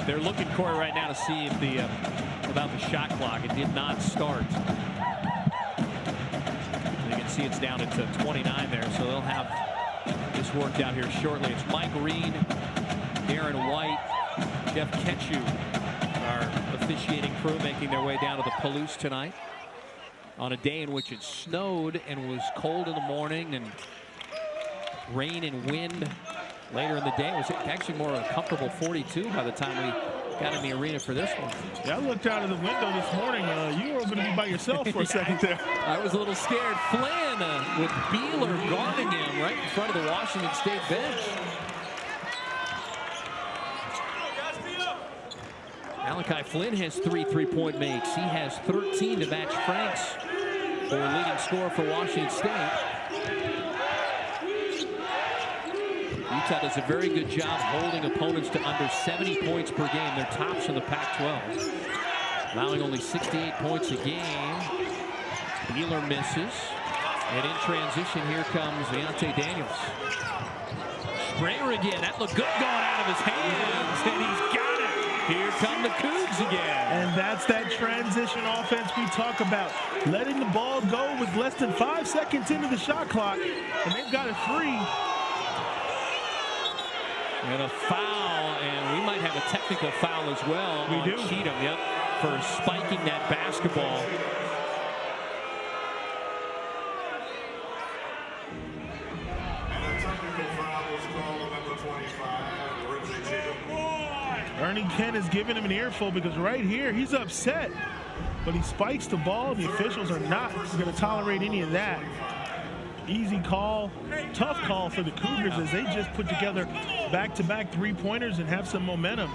They're looking, Corey, right now to see if the about the shot clock. It did not start. You can see it's down to 29 there, so they'll have this worked out here shortly. It's Mike Reed, Darren White, Jeff Ketchu, our officiating crew, making their way down to the Palouse tonight on a day in which it snowed and was cold in the morning and rain and wind later in the day. It was actually more of a comfortable 42 by the time we got in the arena for this one. Yeah, I looked out of the window this morning. You were going to be by yourself for a second there. I was a little scared. Flynn with Bealer guarding him right in front of the Washington State bench. Malachi Flynn has 3 three-point makes. He has 13 to match Franks for leading scorer for Washington State. Utah does a very good job holding opponents to under 70 points per game. They're tops in the Pac-12, allowing only 68 points a game. Bealer misses. And in transition, here comes Deontay Daniels. Sprayer again. That looked good going out of his hands, and he's got it. Here come the Cougs again. And that's that transition offense we talk about. Letting the ball go with less than 5 seconds into the shot clock, and they've got it free. And a foul, and we might have a technical foul as well on Cheatham, for spiking that basketball. And a technical foul was called on number 25, Richie Cheatham. Ernie Kent is giving him an earful because right here he's upset, but he spikes the ball. The officials are not going to tolerate any of that. Easy call, tough call for the Cougars as they just put together back-to-back three-pointers and have some momentum.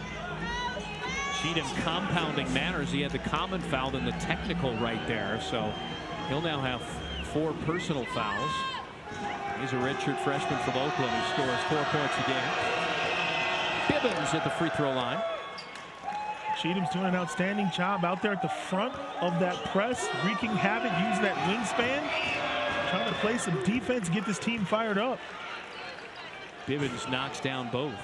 Cheatham compounding matters. He had the common foul and the technical right there, so he'll now have 4 personal fouls. He's a redshirt freshman from Oakland who scores 4 points a game. Bibbins at the free throw line. Cheatham's doing an outstanding job out there at the front of that press, wreaking havoc, using that wingspan, trying to play some defense, get this team fired up. Bibbins knocks down both.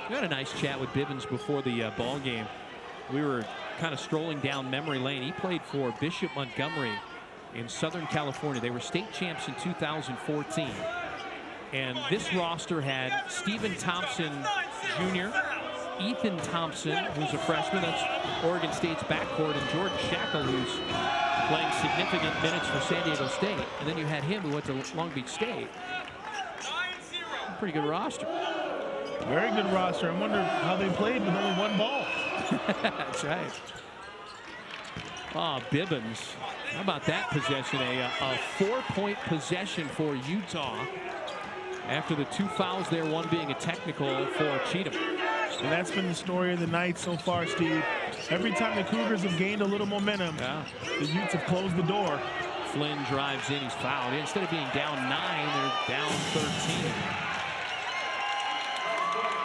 We had a nice chat with Bibbins before the ball game. We were kind of strolling down memory lane. He played for Bishop Montgomery in Southern California. They were state champs in 2014. And this roster had Stephen Thompson Jr., Ethan Thompson, who's a freshman, that's Oregon State's backcourt, and Jordan Shackle, who's playing significant minutes for San Diego State. And then you had him who went to Long Beach State. Pretty good roster. Very good roster. I wonder how they played with only 1 ball. That's right. Oh, Bibbins. How about that possession? A 4-point possession for Utah after the 2 fouls there, one being a technical for Cheatham. And that's been the story of the night so far, Steve. Every time the Cougars have gained a little momentum, the Utes have closed the door. Flynn drives in, he's fouled. Instead of being down 9, they're down 13.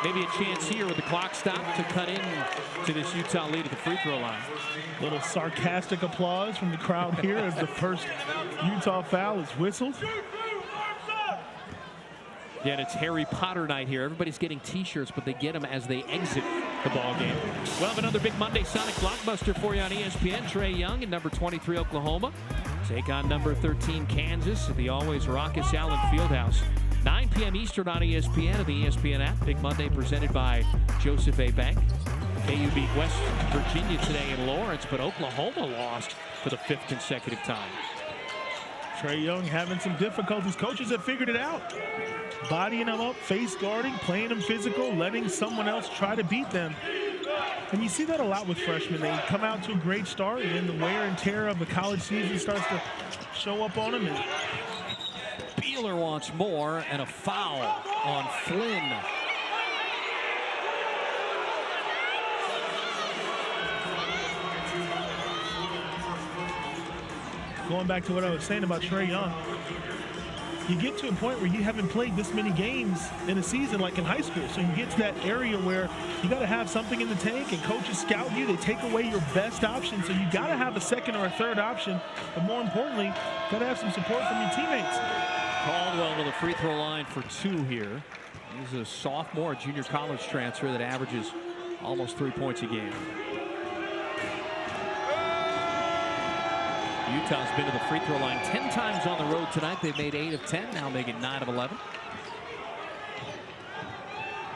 Maybe a chance here with the clock stopped to cut in to this Utah lead at the free throw line. Little sarcastic applause from the crowd here as the first Utah foul is whistled. Yeah, it's Harry Potter night here. Everybody's getting T-shirts, but they get them as they exit the ball game. We'll have another big Monday Sonic blockbuster for you on ESPN. Trae Young and number 23 Oklahoma take on number 13 Kansas at the always raucous Allen Fieldhouse. 9 p.m. Eastern on ESPN and the ESPN app. Big Monday presented by Joseph A. Bank. KU beat West Virginia today in Lawrence, but Oklahoma lost for the 5th consecutive time. Trae Young having some difficulties. Coaches have figured it out. Bodying him up, face guarding, playing him physical, letting someone else try to beat them. And you see that a lot with freshmen. They come out to a great start, and then the wear and tear of the college season starts to show up on them. And Bealer wants more, and a foul on Flynn. going back to what I was saying about Trae Young, you get to a point where you haven't played this many games in a season like in high school. So you get to that area where you got to have something in the tank, and coaches scout you. They take away your best option. So you got to have a second or a third option. But more importantly, got to have some support from your teammates. Caldwell to the free throw line for 2 here. He's a sophomore, junior college transfer that averages almost 3 points a game. Utah's been to the free throw line 10 times on the road tonight. They've made 8 of 10, now making 9 of 11.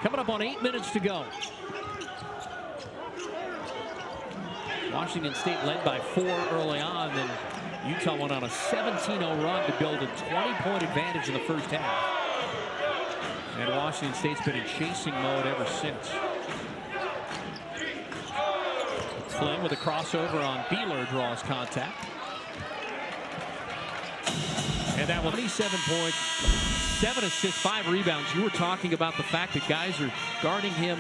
Coming up on 8 minutes to go. Washington State led by 4 early on, then Utah went on a 17-0 run to build a 20-point advantage in the first half. And Washington State's been in chasing mode ever since. Flynn with a crossover on Bealer draws contact. And that was 27 points, 7 assists, 5 rebounds. You were talking about the fact that guys are guarding him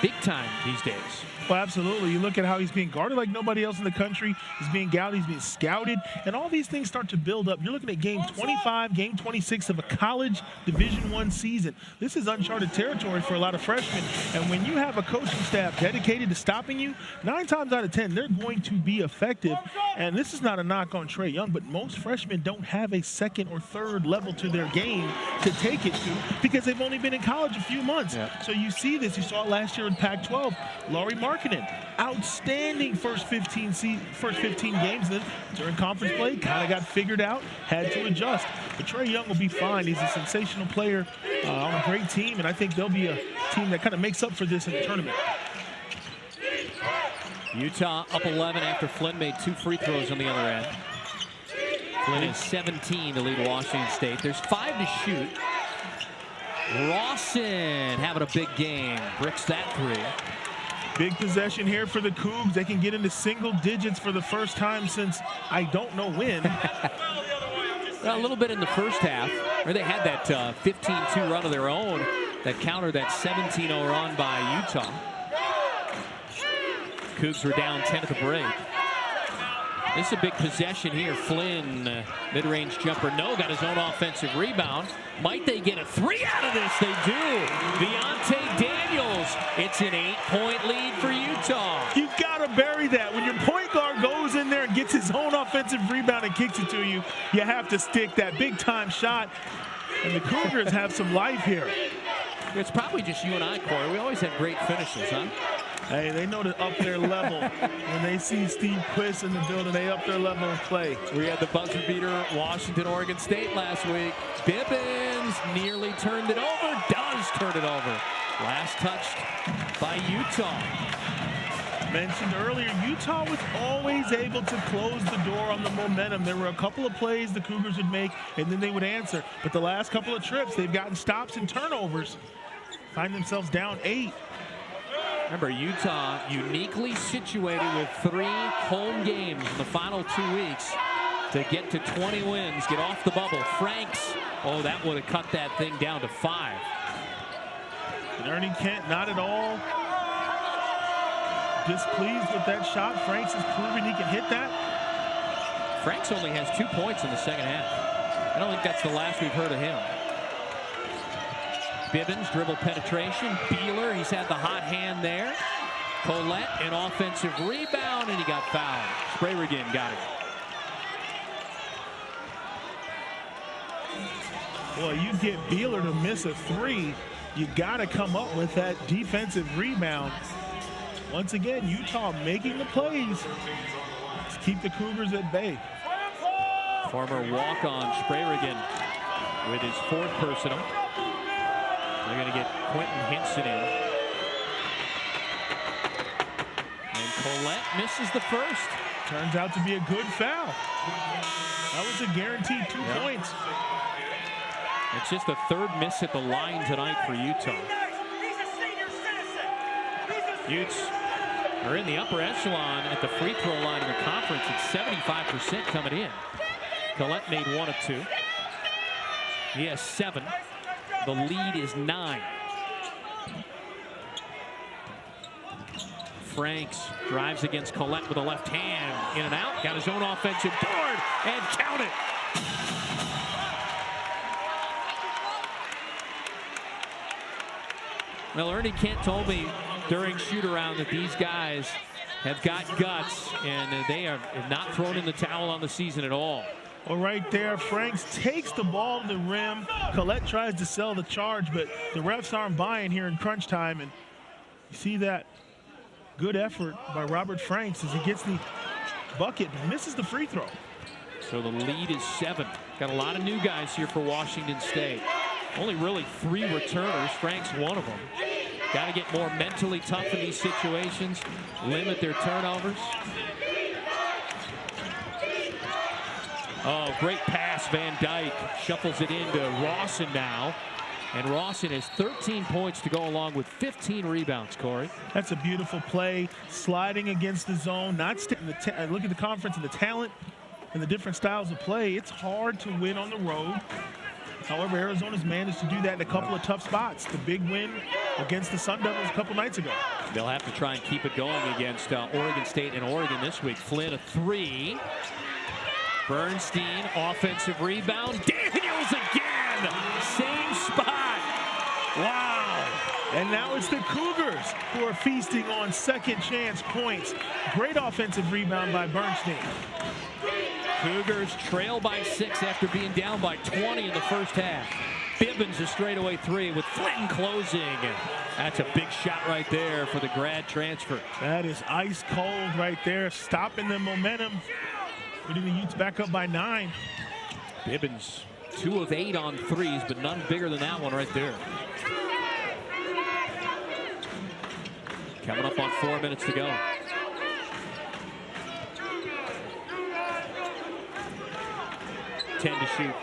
big time these days. Well, absolutely. You look at how he's being guarded like nobody else in the country. He's being gouged, he's being scouted, and all these things start to build up. You're looking at game 25, game 26 of a college Division I season. This is uncharted territory for a lot of freshmen, and when you have a coaching staff dedicated to stopping you, 9 times out of 10, they're going to be effective. And this is not a knock on Trae Young, but most freshmen don't have a second or third level to their game to take it to because they've only been in college a few months. Yep. So you see this. You saw it last year in Pac-12. Laurie Markkinen, outstanding first 15 games. Then during conference play, kind of got figured out, had to adjust. But Trae Young will be fine. He's a sensational player on a great team, and I think they'll be a team that kind of makes up for this in the tournament. Utah up 11 after Flynn made 2 free throws on the other end. Flynn is 17 to lead Washington State. There's 5 to shoot. Rawson having a big game. Bricks that 3. Big possession here for the Cougs. They can get into single digits for the first time since I don't know when. Well, a little bit in the first half, where they had that 15-2 run of their own that countered that 17-0 run by Utah. Cougs were down 10 at the break. This is a big possession here. Flynn, mid-range jumper, no, got his own offensive rebound. Might they get a 3 out of this? They do. Deontay Daniels, it's an 8-point lead for Utah. You've got to bury that. When your point guard goes in there and gets his own offensive rebound and kicks it to you, you have to stick that big-time shot. And the Cougars have some life here. It's probably just you and I, Corey. We always have great finishes, huh? Hey, they know to up their level. When they see Steve Quiss in the building, they up their level of play. We had the buzzer beater, Washington, Oregon State last week. Bibbins nearly turned it over, does turn it over. Last touched by Utah. Mentioned earlier, Utah was always able to close the door on the momentum. There were a couple of plays the Cougars would make, and then they would answer. But the last couple of trips, they've gotten stops and turnovers. Find themselves down 8. Remember, Utah uniquely situated with 3 home games in the final 2 weeks to get to 20 wins, get off the bubble. Franks, oh, that would have cut that thing down to 5. And Ernie Kent, not at all displeased with that shot. Franks has proven he can hit that. Franks only has 2 points in the second half. I don't think that's the last we've heard of him. Bibbins, dribble penetration. Bealer, he's had the hot hand there. Collette, an offensive rebound, and he got fouled. Sprayrigan got it. Boy, you get Bealer to miss a 3. You got to come up with that defensive rebound. Once again, Utah making the plays to keep the Cougars at bay. Former walk-on Sprayrigan with his 4th personal. They're going to get Quentin Hinson in. Collette misses the first. Turns out to be a good foul. That was a guaranteed 2 points. It's just the third miss at the line tonight for Utah. Utes are in the upper echelon at the free throw line in the conference. It's 75% coming in. Collette made 1 of 2. He has 7. The lead is 9. Franks drives against Collette with a left hand. In and out. Got his own offensive board and count it. Well, Ernie Kent told me during shoot-around that these guys have got guts, and they have not thrown in the towel on the season at all. Well, right there, Franks takes the ball to the rim. Collette tries to sell the charge, but the refs aren't buying here in crunch time. And you see that good effort by Robert Franks as he gets the bucket, but misses the free throw. So the lead is 7. Got a lot of new guys here for Washington State. Only really 3 returners. Franks one of them. Got to get more mentally tough in these situations, limit their turnovers. Oh, great pass. Van Dyke shuffles it into Rawson now. And Rawson has 13 points to go along with 15 rebounds, Corey. That's a beautiful play. Sliding against the zone. Not look at the conference and the talent and the different styles of play. It's hard to win on the road. However, Arizona's managed to do that in a couple of tough spots. The big win against the Sun Devils a couple nights ago. They'll have to try and keep it going against Oregon State and Oregon this week. Flynn a 3. Bernstein offensive rebound. Daniels again. Same spot. Wow. And now it's the Cougars who are feasting on second chance points. Great offensive rebound by Bernstein. Cougars trail by 6 after being down by 20 in the first half. Bibbins a straightaway 3 with Flynn closing. That's a big shot right there for the grad transfer. That is ice cold right there, stopping the momentum. Putting the Utes back up by 9. Bibbins 2 of 8 on 3s, but none bigger than that one right there. Coming up on 4 minutes to go. Ten to shoot.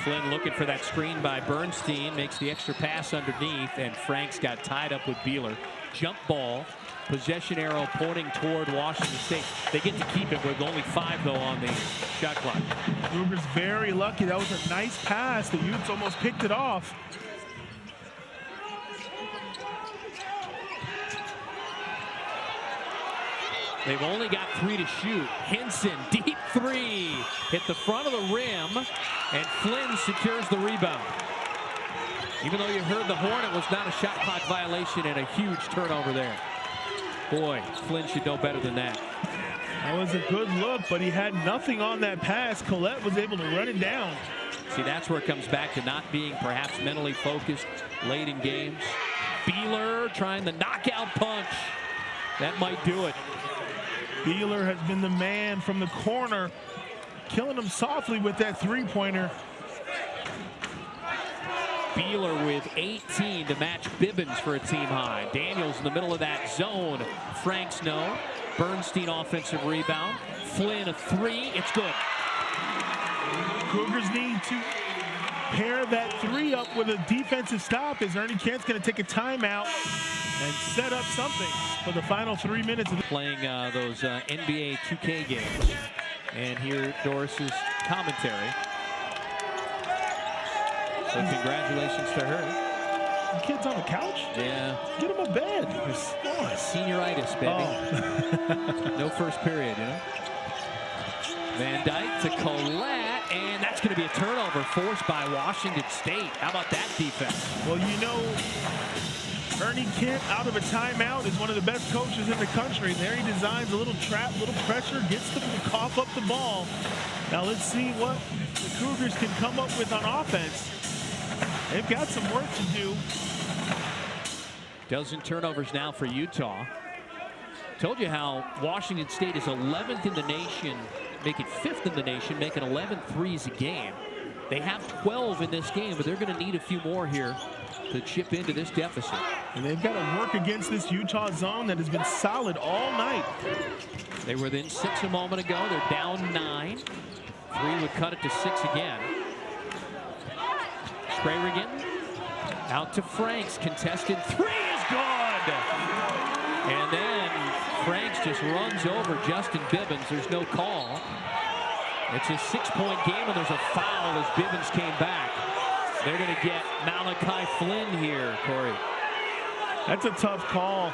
Flynn looking for that screen by Bernstein, makes the extra pass underneath, and Franks got tied up with Bealer. Jump ball, possession arrow pointing toward Washington State. They get to keep it with only 5 though on the shot clock. Cougars very lucky. That was a nice pass. The Utes almost picked it off. They've only got 3 to shoot. Henson, deep 3. Hit the front of the rim, and Flynn secures the rebound. Even though you heard the horn, it was not a shot clock violation and a huge turnover there. Boy, Flynn should know better than that. That was a good look, but he had nothing on that pass. Collette was able to run it down. See, that's where it comes back to not being perhaps mentally focused late in games. Bealer trying the knockout punch. That might do it. Bealer has been the man from the corner, killing him softly with that three-pointer. Bealer with 18 to match Bibbins for a team high. Daniels in the middle of that zone. Franks no. Bernstein offensive rebound. Flynn a 3. It's good. Cougars need to pair that 3 up with a defensive stop as Ernie Kent's going to take a timeout and set up something for the final 3 minutes. Playing those NBA 2K games. And here Doris's commentary. So congratulations to her. The kid's on the couch? Yeah. Get him a bed. Senioritis, baby. Oh. No first period, you know. Van Dyke to Collette, and that's going to be a turnover forced by Washington State. How about that defense? Well, you know, Ernie Kent out of a timeout is one of the best coaches in the country. There he designs a little trap, little pressure, gets them to cough up the ball. Now let's see what the Cougars can come up with on offense. They've got some work to do. Dozen turnovers now for Utah. Told you how Washington State is 11th in the nation, making 5th in the nation, making 11 threes a game. They have 12 in this game, but they're going to need a few more here to chip into this deficit. And they've got to work against this Utah zone that has been solid all night. They were within 6 a moment ago. They're down 9. 3 would cut it to 6 again. Sprayrigan out to Franks. Contested 3 is good. And then Franks just runs over Justin Bibbins. There's no call. It's a 6-point game, and there's a foul as Bibbins came back. They're going to get Malachi Flynn here, Corey. That's a tough call.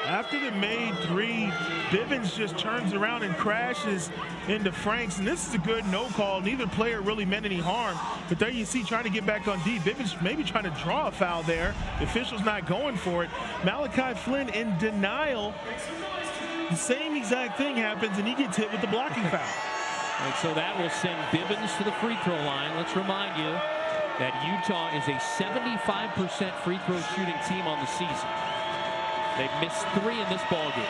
After the made 3, Bibbins just turns around and crashes into Franks. And this is a good no call. Neither player really meant any harm. But there you see trying to get back on D. Bibbins maybe trying to draw a foul there. The official's not going for it. Malachi Flynn in denial. The same exact thing happens, and he gets hit with the blocking foul. And so that will send Bibbins to the free throw line. Let's remind you that Utah is a 75% free throw shooting team on the season. They've missed 3 in this ballgame.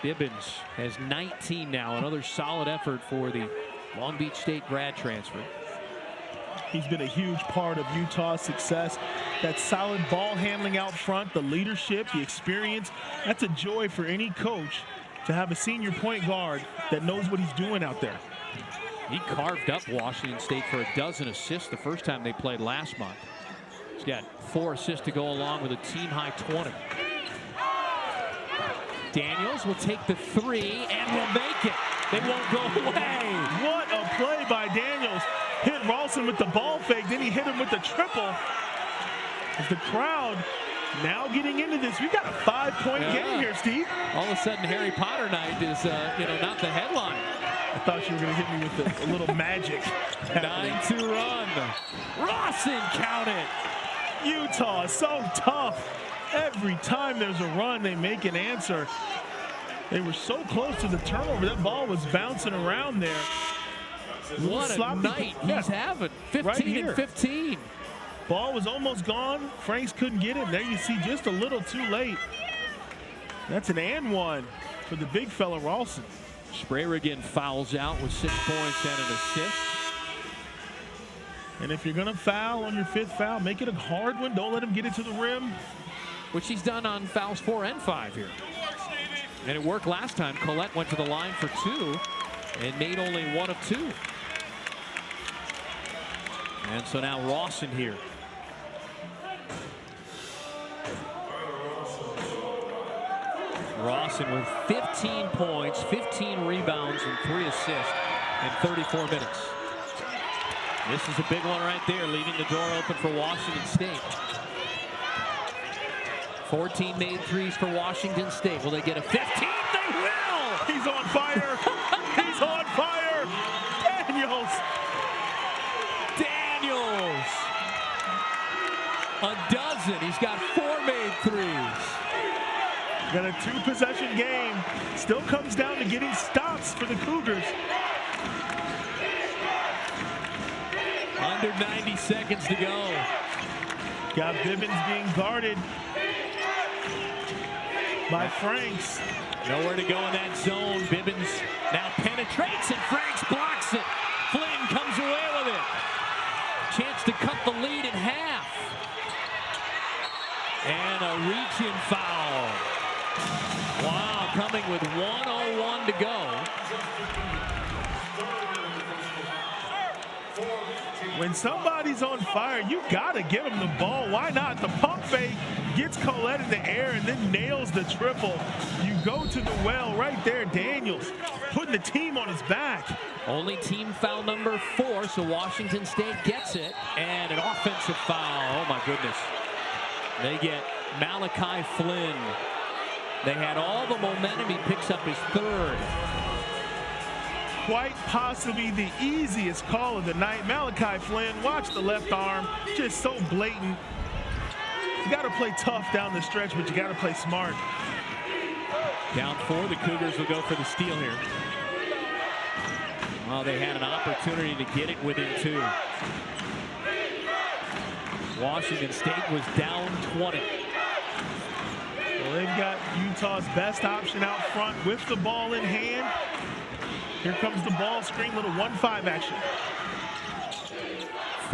Bibbins has 19 now. Another solid effort for the Long Beach State grad transfer. He's been a huge part of Utah's success. That solid ball handling out front, the leadership, the experience. That's a joy for any coach to have a senior point guard that knows what he's doing out there. He carved up Washington State for a dozen assists the first time they played last month. He's got 4 assists to go along with a team-high 20. Daniels will take the 3 and will make it. They won't go away. What a play by Daniels. Hit Ralston with the ball fake, then he hit him with the triple. As the crowd now getting into this, we got a 5-point game here, Steve. All of a sudden, Harry Potter night is, not the headline. I thought you were going to hit me with a little magic. 9-2 run. Rawson count it. Utah is so tough. Every time there's a run, they make an answer. They were so close to the turnover. That ball was bouncing around there. What a night he's having. 15 and 15. Ball was almost gone. Franks couldn't get it. There you see just a little too late. That's an and one for the big fella Ralston. Sprayrigan fouls out with 6 points and an assist. And if you're going to foul on your 5th foul, make it a hard one. Don't let him get it to the rim. Which he's done on fouls 4 and 5 here. And it worked last time. Collette went to the line for 2 and made only 1 of 2. And so now Rawson here. Rawson with 15 points, 15 rebounds, and 3 assists in 34 minutes. This is a big one right there, leaving the door open for Washington State. 14 made 3s for Washington State. Will they get a 15th? They will! He's on fire! He's on fire! Daniels! Daniels! A dozen. He's got 4 made 3s. Got a 2-possession game. Still comes down to getting stops for the Cougars. Under 90 seconds to go. Got Bibbins being guarded by Franks. Nowhere to go in that zone. Bibbins now penetrates and Franks blocks it. Flynn comes away with it. Chance to cut the lead in half. And a reach-in foul. Wow, coming with 1:01 to go. When somebody's on fire, you gotta give him the ball. Why not? The pump fake gets Collette in the air and then nails the triple. You go to the well right there. Daniels putting the team on his back. Only team foul number 4, so Washington State gets it. And an offensive foul. Oh my goodness. They get Malachi Flynn. They had all the momentum. He picks up his 3rd. Quite possibly the easiest call of the night. Malachi Flynn, watch the left arm, just so blatant. You got to play tough down the stretch, but you got to play smart. Down 4, the Cougars will go for the steal here. Well, they had an opportunity to get it within 2. Washington State was down 20. Well, they've got Utah's best option out front with the ball in hand. Here comes the ball screen, little 1-5 action.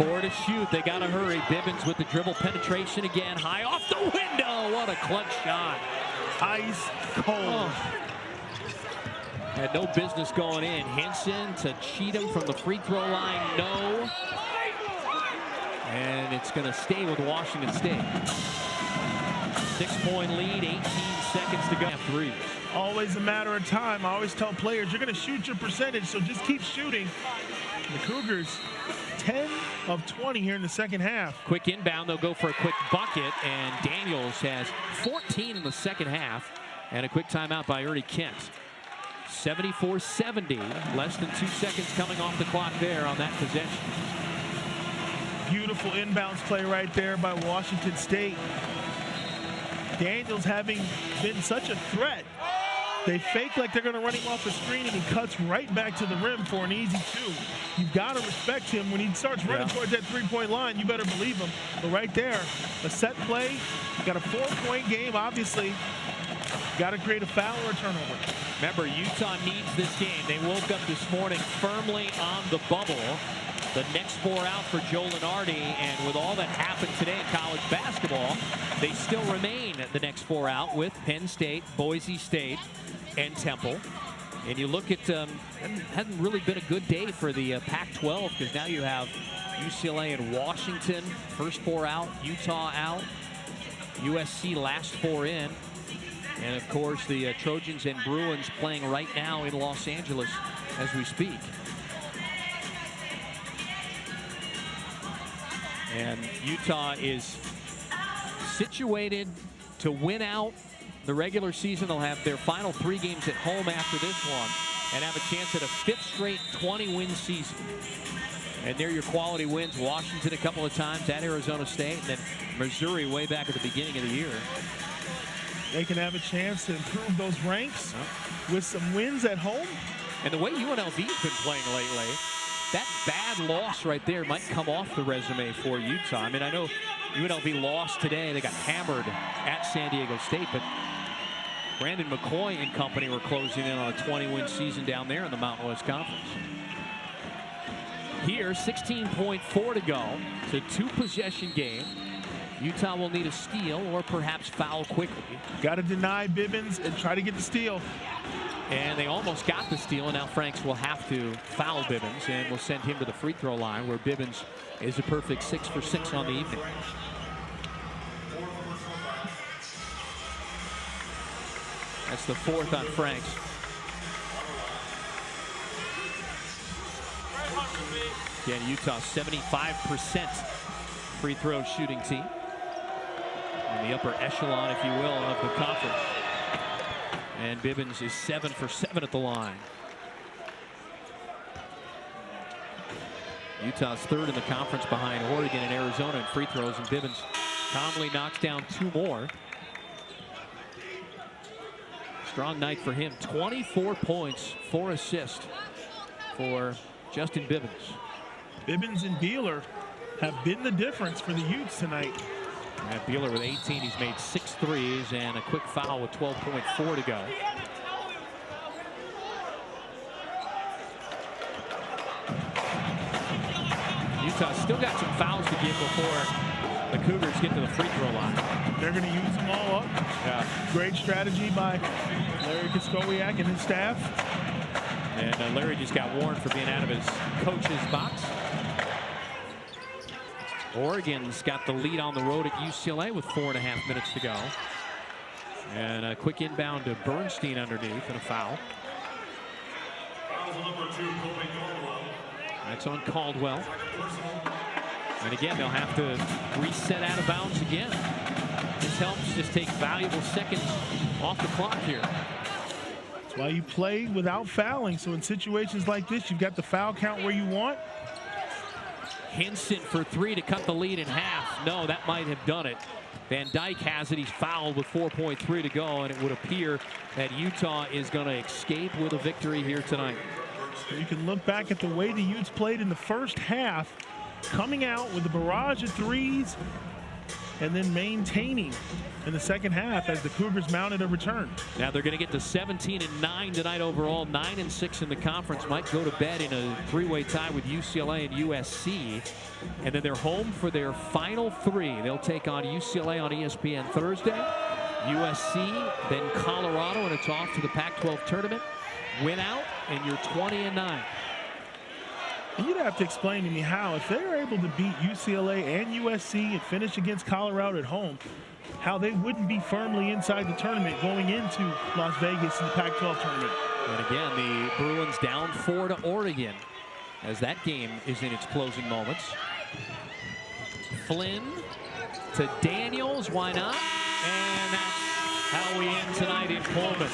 4 to shoot. They got to hurry. Bibbins with the dribble penetration again. High off the window. What a clutch shot. Ice cold. Oh. Had no business going in. Henson to Cheatham from the free throw line. No. And it's going to stay with Washington State. 6-point lead, 18 seconds to go. Threes. Always a matter of time. I always tell players, you're going to shoot your percentage, so just keep shooting. The Cougars, 10 of 20 here in the second half. Quick inbound, they'll go for a quick bucket, and Daniels has 14 in the second half, and a quick timeout by Ernie Kent. 74-70, less than 2 seconds coming off the clock there on that possession. Beautiful inbounds play right there by Washington State. Daniels having been such a threat. They fake like they're going to run him off the screen, and he cuts right back to the rim for an easy 2. You've got to respect him. When he starts running towards that 3-point line, you better believe him. But right there, a set play, got a 4-point game, obviously. Got to create a foul or a turnover. Remember, Utah needs this game. They woke up this morning firmly on the bubble. The next 4 out for Joe Lunardi, and with all that happened today in college basketball, they still remain the next 4 out with Penn State, Boise State, and Temple. And you look at, hasn't really been a good day for the Pac-12, because now you have UCLA and Washington, first 4 out, Utah out, USC last 4 in, and of course the Trojans and Bruins playing right now in Los Angeles as we speak. And Utah is situated to win out the regular season. They'll have their final 3 games at home after this one and have a chance at a 5th straight 20-win season. And they're your quality wins. Washington a couple of times, at Arizona State, and then Missouri way back at the beginning of the year. They can have a chance to improve those ranks with some wins at home. And the way UNLV's been playing lately, that bad loss right there might come off the resume for Utah. I mean, I know UNLV lost today. They got hammered at San Diego State, but Brandon McCoy and company were closing in on a 20-win season down there in the Mountain West Conference. Here, 16.4 to go. It's a 2-possession game. Utah will need a steal or perhaps foul quickly. Got to deny Bibbins and try to get the steal. And they almost got the steal, and now Franks will have to foul Bibbins, and will send him to the free throw line, where Bibbins is a perfect 6 for 6 on the evening. That's the 4th on Franks. Again, Utah 75% free throw shooting team. In the upper echelon, if you will, of the conference. And Bibbins is 7 for 7 at the line. Utah's 3rd in the conference behind Oregon and Arizona in free throws, and Bibbins calmly knocks down 2 more. Strong night for him. 24 points, 4 assists for Justin Bibbins. Bibbins and Bealer have been the difference for the Utes tonight. And Bealer with 18, he's made 6 threes and a quick foul with 12.4 to go. Utah still got some fouls to give before the Cougars get to the free throw line. They're going to use them all up. Yeah. Great strategy by Larry Koskowiak and his staff. And Larry just got warned for being out of his coach's box. Oregon's got the lead on the road at UCLA with 4.5 minutes to go. And a quick inbound to Bernstein underneath, and a foul. That's on Caldwell. And again, they'll have to reset out of bounds again. This helps just take valuable seconds off the clock here. That's why you play without fouling. So in situations like this, you've got the foul count where you want. Henson for 3 to cut the lead in half. No, that might have done it. Van Dyke has it. He's fouled with 4.3 to go, and it would appear that Utah is going to escape with a victory here tonight. You can look back at the way the Utes played in the first half, coming out with a barrage of threes, and then maintaining in the second half as the Cougars mounted a return. Now they're going to get to 17-9 tonight overall, 9-6 in the conference. Might go to bed in a three-way tie with UCLA and USC. And then they're home for their final three. They'll take on UCLA on ESPN Thursday, USC, then Colorado, and it's off to the Pac-12 tournament. Win out, and you're 20-9. You'd have to explain to me how, if they are able to beat UCLA and USC and finish against Colorado at home, how they wouldn't be firmly inside the tournament going into Las Vegas in the Pac-12 tournament. And again, the Bruins down 4 to Oregon as that game is in its closing moments. Flynn to Daniels, why not? And that's how we end tonight in Pullman.